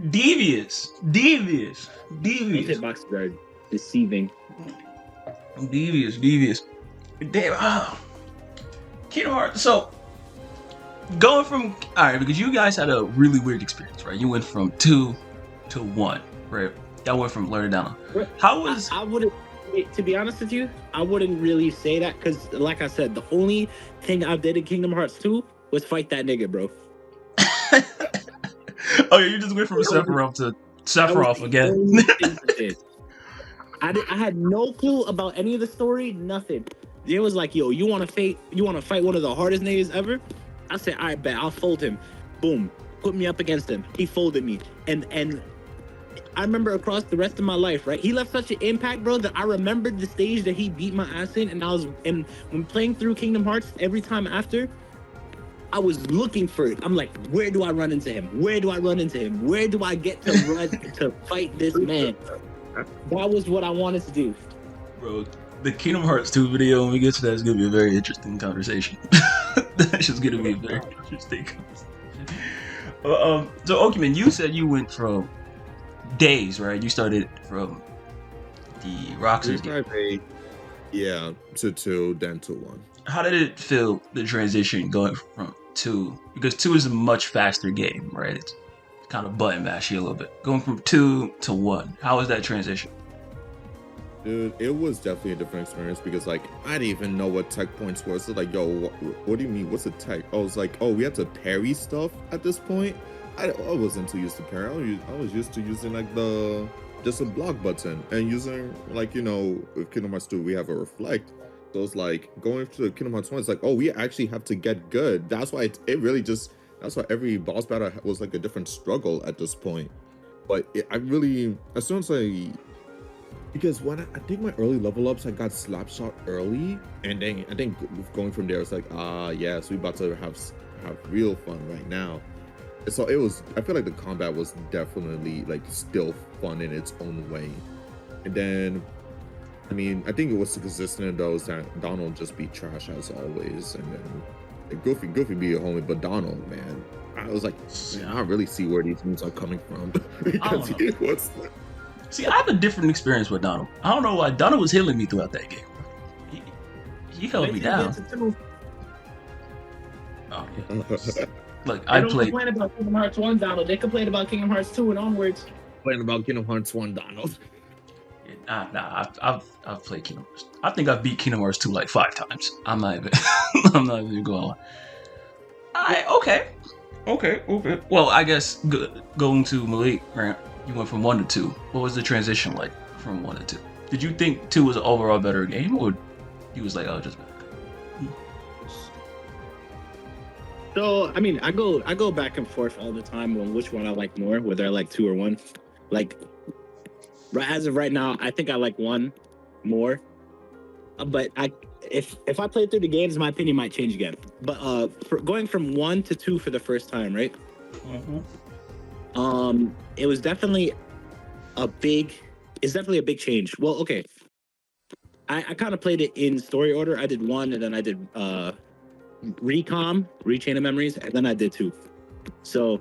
Devious. Those hitboxes are deceiving. Devious. Damn. Kingdom Hearts. So, Going from all right, because you guys had a really weird experience, right? You went from 2 to 1, right? Y'all went from learning down. How was? I wouldn't, to be honest with you, I wouldn't really say that because, like I said, the only thing I did in Kingdom Hearts 2 was fight that nigga, bro. Oh, you just went from Sephiroth to Sephiroth again. I had no clue about any of the story, nothing. It was like, yo, you want to fight one of the hardest niggas ever? I said, all right, bet, I'll fold him. Boom, put me up against him. He folded me, and I remember across the rest of my life, right? He left such an impact, bro, that I remembered the stage that he beat my ass in, and when playing through Kingdom Hearts, every time after, I was looking for it. I'm like, where do I run into him? Where do I run into him? Where do I get to run to fight this man? That was what I wanted to do. Bro, the Kingdom Hearts 2 video, when we get to that, is going to be a very interesting conversation. That's just going to be a very interesting conversation. So, Okiman, you said you went from days, right? You started from the Roxas game. Yeah, to 2, then to 1. How did it feel, the transition going from 2? Because 2 is a much faster game, right? It's kind of button mashy a little bit. Going from 2 to 1, how was that transition? Dude, it was definitely a different experience because, like, I didn't even know what tech points were. So, like, yo, what do you mean? What's a tech? I was like, oh, we have to parry stuff at this point. I wasn't too used to parry. I was used to using, like, just a block button and using, like, you know, with Kingdom Hearts 2, we have a reflect. So it's like going to Kingdom Hearts 1, it's like, oh, we actually have to get good. That's why it really just, that's why every boss battle was like a different struggle at this point. But as soon as because when I think my early level ups, I got Slapshot early, and then I think going from there, it's like, yes, we about to have real fun right now. So I feel like the combat was definitely like still fun in its own way. And then, I mean, I think it was consistent in those that Donald just be trash as always, and then like, Goofy be a homie, but Donald, man, I was like, man, I don't really see where these moves are coming from because he was. See, I have a different experience with Donald. I don't know why Donald was healing me throughout that game. He held me down. Oh yeah. Like I played. Complain about Kingdom Hearts 1, Donald. They complain about Kingdom Hearts 2 and onwards. Playing about Kingdom Hearts 1, Donald. Nah, I've played Kingdom Hearts. I think I've beat Kingdom Hearts 2 like 5 times. I'm not even going on. Okay. Well, I guess going to Malik, right? You went from 1 to 2. What was the transition like from 1 to 2? Did you think 2 was an overall better game, or you was like, oh, just better? So I mean, I go back and forth all the time on which one I like more, whether I like 2 or 1. Like, as of right now, I think I like 1 more. But if I play through the games, my opinion might change again. But for going from 1 to 2 for the first time, right? Mm-hmm. It was definitely a big change. Well, okay. I kind of played it in story order. I did 1, and then I did Rechain of Memories, and then I did 2. So,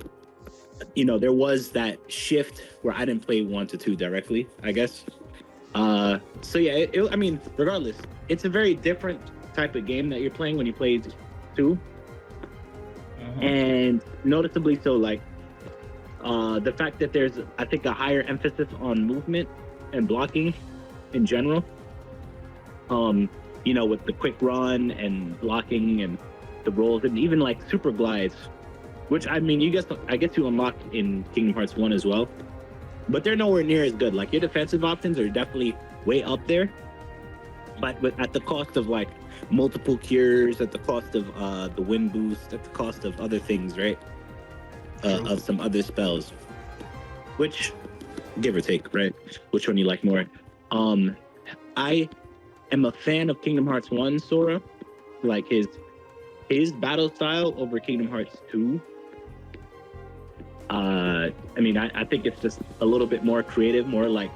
you know, there was that shift where I didn't play 1 to 2 directly, I guess. So yeah, I mean, regardless, it's a very different type of game that you're playing when you play 2. And noticeably so, like, the fact that there's, I think, a higher emphasis on movement and blocking in general. You know, with the quick run and blocking and the rolls and even like super glides, which I mean, I guess you unlock in Kingdom Hearts 1 as well, but they're nowhere near as good. Like, your defensive options are definitely way up there, but at the cost of like multiple cures, at the cost of the wind boost, at the cost of other things, right? Of some other spells, which, give or take, right? Which one you like more? I am a fan of Kingdom Hearts 1 Sora, like his battle style over Kingdom Hearts 2. I mean, I think it's just a little bit more creative, more like,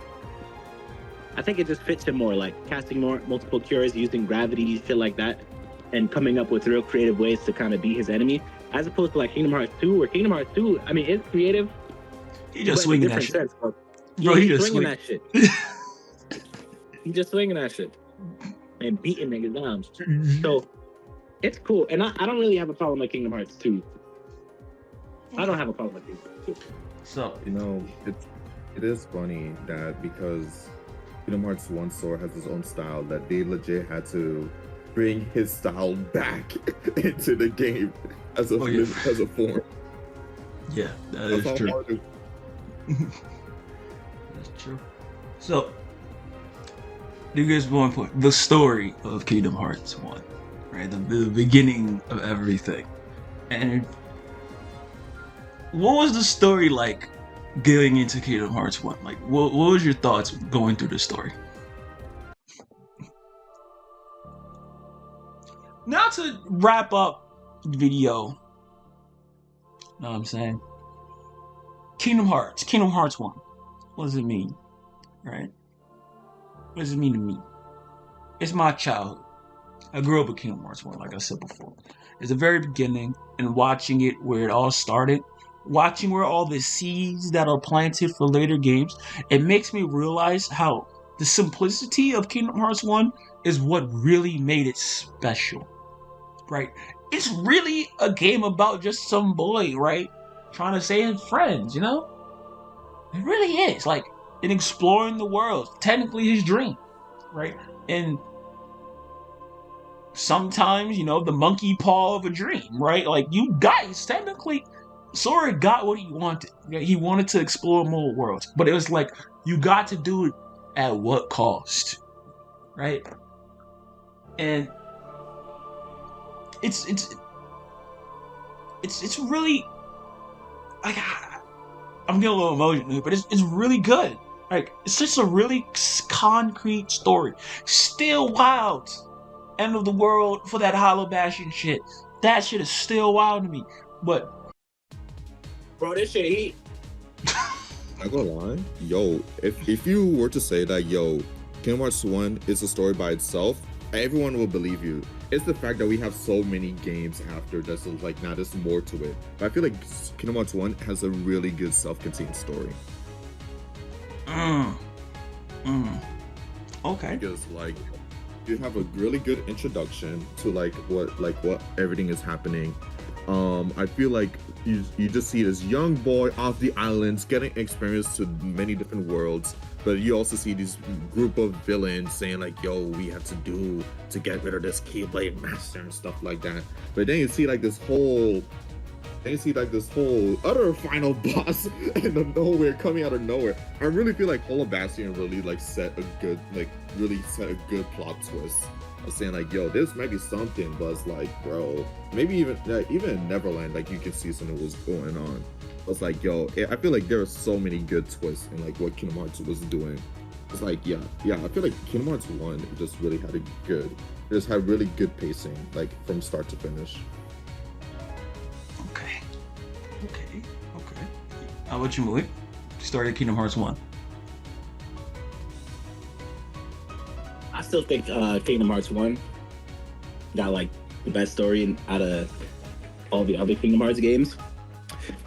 I think it just fits him more, like casting more multiple cures, using gravity, shit like that, and coming up with real creative ways to kind of beat his enemy, as opposed to like Kingdom Hearts 2, where Kingdom Hearts 2, I mean, it's creative. He just swinging that shit. Sense, bro, he just swinging that shit. He just swinging that shit and beating niggas down. So It's cool, and I don't really have a problem with Kingdom Hearts 2. I don't have a problem with Kingdom Hearts 2. So You know, it is funny that because Kingdom Hearts 1 Sora has his own style, that they legit had to bring his style back into the game as a as a form. yeah, that That's is how true. hard it- That's true. So, you guys want to put the story of Kingdom Hearts 1, right? The beginning of everything. And what was the story like going into Kingdom Hearts 1? Like, what was your thoughts going through the story? Now to wrap up the video, know what I'm saying? Kingdom Hearts 1. What does it mean? Right? What does it mean to me? It's my childhood. I grew up with Kingdom Hearts 1, like I said before. It's the very beginning, and watching it where it all started, watching where all the seeds that are planted for later games, it makes me realize how the simplicity of Kingdom Hearts 1 is what really made it special. Right? It's really a game about just some boy, right? Trying to save his friends, you know? It really is. Like, in exploring the world. Technically his dream, right? And sometimes, you know, the monkey paw of a dream, right? Like, you guys, technically, Sora got what he wanted. Right? He wanted to explore more worlds. But it was like, you got to do it at what cost? Right? And it's really, like, I'm getting a little emotional, but it's really good. Like, it's just a really concrete story. Still wild. End of the world for that Hollow Bastion shit. That shit is still wild to me. But Bro, this shit heat. Not gonna lie, yo, if you were to say that, yo, Kingdom Hearts 1 is a story by itself, everyone will believe you. It's the fact that we have so many games after that's like, now there's more to it. But I feel like Kingdom Hearts 1 has a really good self-contained story. Okay. Because like you have a really good introduction to what everything is happening. I feel like you just see this young boy off the islands getting experience to many different worlds, but you also see this group of villains saying like, yo, we have to do to get rid of this Keyblade Master and stuff like that. But then you see like this whole other final boss in the nowhere, coming out of nowhere. I really feel like all of Bastion really set a good plot twist. I was saying like, yo, this might be something, but it's like, bro, maybe even in Neverland, like you can see something was going on. It's like, yo, I feel like there are so many good twists in like what Kingdom Hearts was doing. It's like, yeah, I feel like Kingdom Hearts 1 just really had really good pacing, like from start to finish. Okay. How about you, Malik? Started Kingdom Hearts 1. I still think Kingdom Hearts 1 got like the best story out of all the other Kingdom Hearts games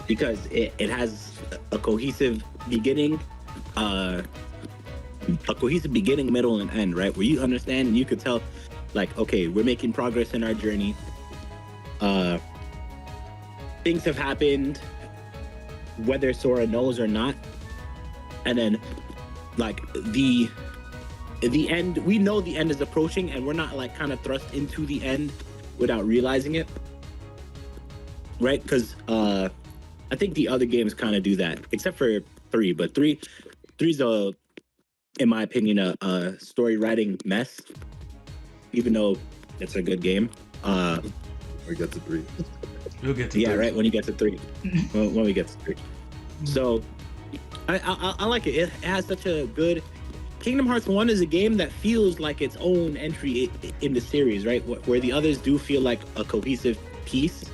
because it has a cohesive beginning, middle, and end, right? Where you understand and you could tell, like, okay, we're making progress in our journey. Things have happened, whether Sora knows or not, and then like the end, we know the end is approaching, and we're not like kind of thrust into the end without realizing it, right? Because I think the other games kind of do that, except for 3. But three's in my opinion, a story writing mess, even though it's a good game. We get to 3. We'll get to 3. Right, when you get to 3. when we get to 3. So I like it. It has such a good. Kingdom Hearts 1 is a game that feels like its own entry in the series, right? Where the others do feel like a cohesive piece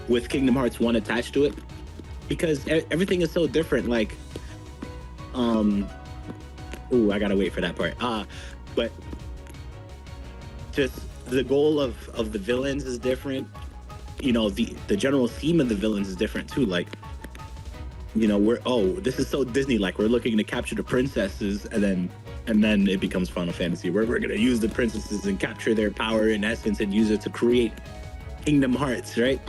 with Kingdom Hearts 1 attached to it, because everything is so different. Like, I gotta wait for that part. But just the goal of the villains is different. You know, the general theme of the villains is different too. Like, you know, this is so Disney, like we're looking to capture the princesses, and then And then it becomes Final Fantasy, where we're gonna use the princesses and capture their power in essence and use it to create Kingdom Hearts, right?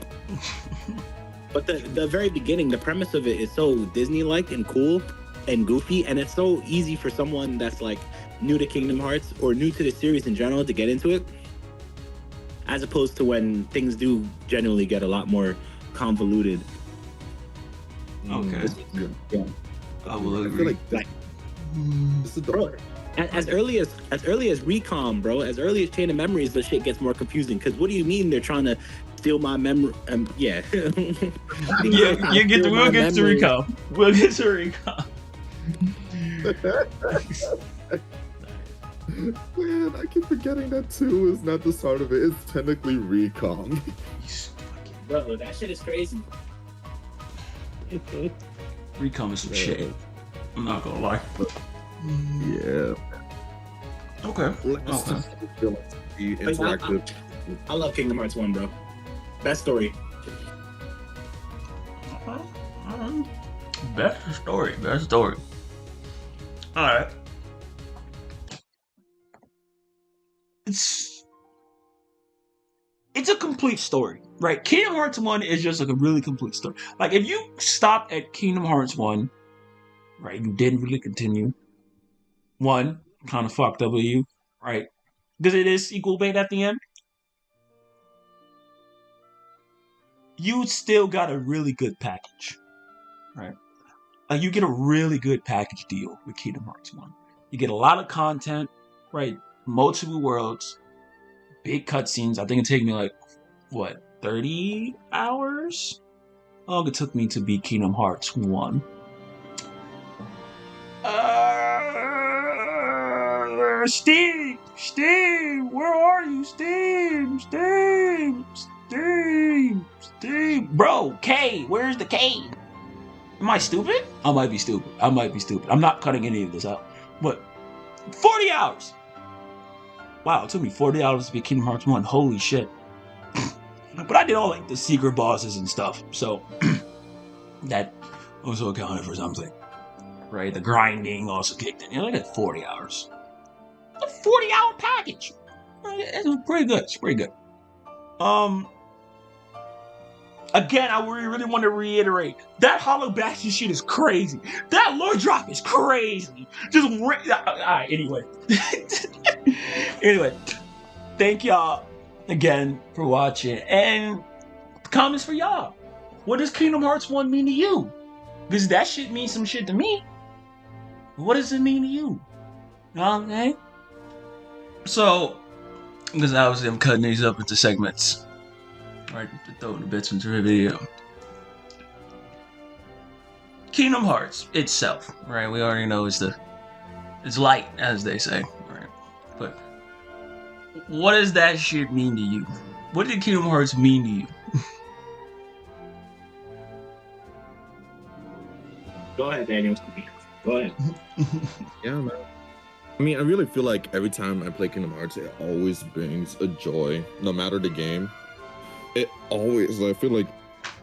But the very beginning, the premise of it is so Disney-like and cool and goofy, and it's so easy for someone that's like new to Kingdom Hearts or new to the series in general to get into it, as opposed to when things do generally get a lot more convoluted. Okay. Yeah. I will I feel agree. like this is the Bro, as early as Recom, bro, as early as Chain of Memories, the shit gets more confusing. Because what do you mean they're trying to steal my memory? Yeah. Yeah, we'll get to recom. We'll get to recom. Man, I keep forgetting that 2 is not the start of it. It's technically recom. Bro, that shit is crazy. Recom is some shit. I'm not gonna lie. Yeah. Okay. Let's just feel like the interactive. I love Kingdom Hearts 1, bro. Best story. Best story. Alright. It's a complete story, right? Kingdom Hearts 1 is just like a really complete story. Like, if you stopped at Kingdom Hearts 1, right, you didn't really continue, one, kind of fucked up with you, right? Because it is sequel bait at the end. You still got a really good package, right? Like, you get a really good package deal with Kingdom Hearts 1. You get a lot of content, right? Multiple worlds, big cutscenes. I think it took me like, 30 hours? How long it took me to beat Kingdom Hearts 1? Steve, where are you? Steve. Bro, K, where's the K? Am I stupid? I might be stupid. I'm not cutting any of this out. But 40 hours. Wow, it took me 40 hours to beat Kingdom Hearts 1. Holy shit. But I did all like the secret bosses and stuff. So that also accounted for something. Right? The grinding also kicked in. I got 40 hours. A 40-hour package. It's pretty good. It's pretty good. Again, I really want to reiterate that Hollow Bastion shit is crazy. That lore drop is crazy. Alright, anyway. Anyway, thank y'all again for watching. And comments for y'all. What does Kingdom Hearts 1 mean to you? Because that shit means some shit to me. What does it mean to you? You know what I'm saying? So, because obviously I'm cutting these up into segments. Right, throwing the bits into the video. Kingdom Hearts itself, right? We already know it's light, as they say, right? But what does that shit mean to you? What did Kingdom Hearts mean to you? Go ahead, Daniel. Go ahead. Yeah, man. I mean, I really feel like every time I play Kingdom Hearts, it always brings a joy, no matter the game. It always, I feel like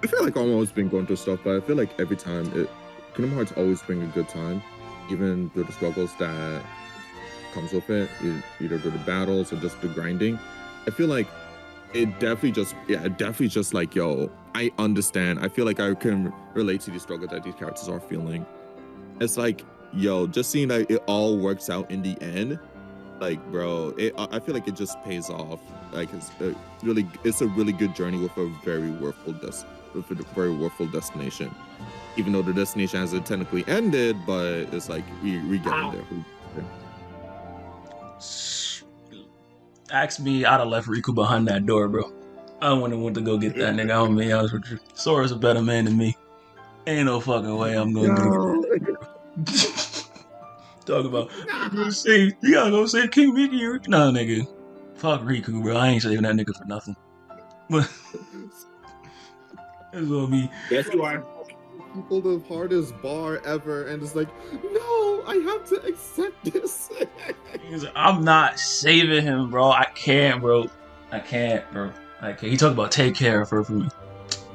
I've always been going through stuff, but I feel like every time Kingdom Hearts always bring a good time, even through the struggles that comes with it, either through the battles or just the grinding. I feel like it definitely just like, yo, I understand. I feel like I can relate to the struggle that these characters are feeling. It's like, yo, just seeing that it all works out in the end, like, bro, I feel like it just pays off. Like, it's a really good journey with a very worthful destination. Even though the destination hasn't technically ended, but it's like we get there. Ask me, I'd have left Riku behind that door, bro. I wouldn't want to go get that nigga. I'm gonna be honest with you. Sora's a better man than me. Ain't no fucking way I'm gonna do it. Talk about you gotta go save King Mickey. Nah, nigga. Fuck Riku, bro. I ain't saving that nigga for nothing. But it's gonna be. Yes, you are. People the hardest bar ever, and it's like, no, I have to accept this. I'm not saving him, bro. I can't, bro. I can't. He talked about take care of her for me.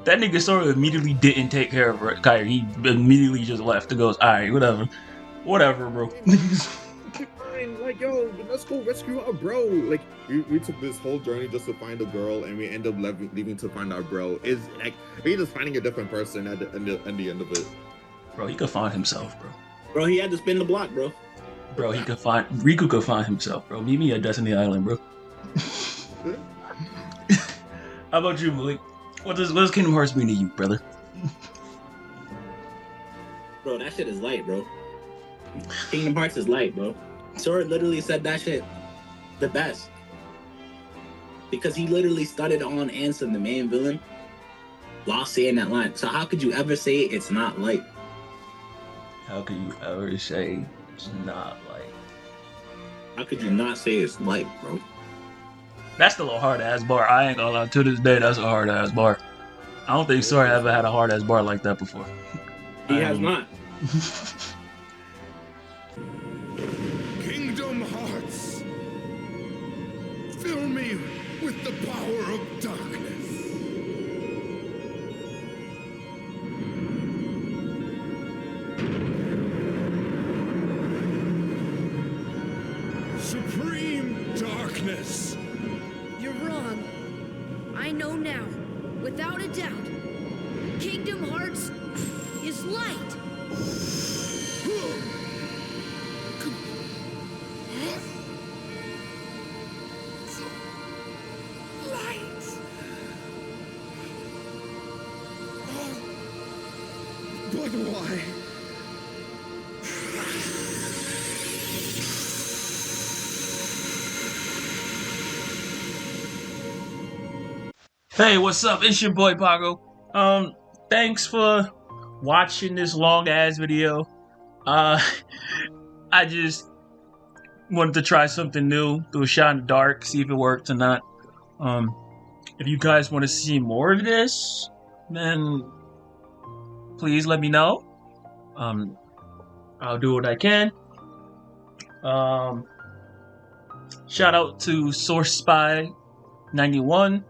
That nigga sort of immediately didn't take care of her. Kairi, he immediately just left and goes, alright, whatever, bro. fine. Like, yo, let's go rescue our bro. Like, we took this whole journey just to find a girl, and we end up leaving to find our bro. Is like we just finding a different person at the end of it. Bro, he could find himself, bro. Bro, he had to spin the block, bro. Bro, Riku could find himself, bro. Meet me at Destiney Island, bro. How about you, Malik? What does Kingdom Hearts mean to you, brother? Bro, that shit is light, bro. Kingdom Hearts is light, bro. Sword literally said that shit the best. Because he literally started on Ansem, the main villain, while saying that line. So how could you ever say it's not light? How could you ever say it's not light? How could you not say it's light, bro? That's still a hard ass bar. I ain't gonna lie. To this day, that's a hard ass bar. I don't think Sora ever had a hard ass bar like that before. He has not. Kingdom Hearts, fill me with the power of darkness. Supreme darkness. You're wrong. I know now, without a doubt. Kingdom Hearts is light. But why? Hey, what's up? It's your boy Pago. Thanks for watching this long ass video. I just wanted to try something new, do a shot in the dark, see if it worked or not. If you guys want to see more of this, then please let me know. I'll do what I can. Shout out to Source Spy 91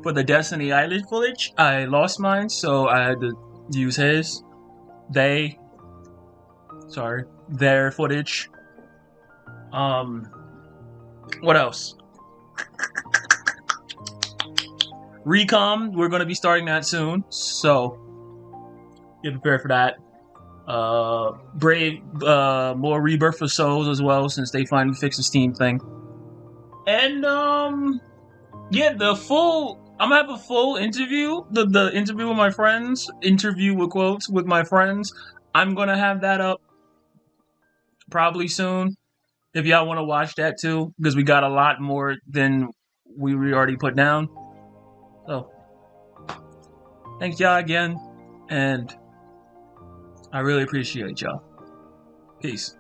for the Destiney Island footage. I lost mine, so I had to use his. Their footage. What else? Recom, we're gonna be starting that soon, so get prepared for that. More Rebirth for Souls as well, since they finally fixed the Steam thing. And yeah, I'm gonna have a full interview, the interview with my friends, interview with quotes with my friends. I'm gonna have that up probably soon, if y'all want to watch that too, because we got a lot more than we already put down. So, thanks y'all again, and I really appreciate y'all. Peace.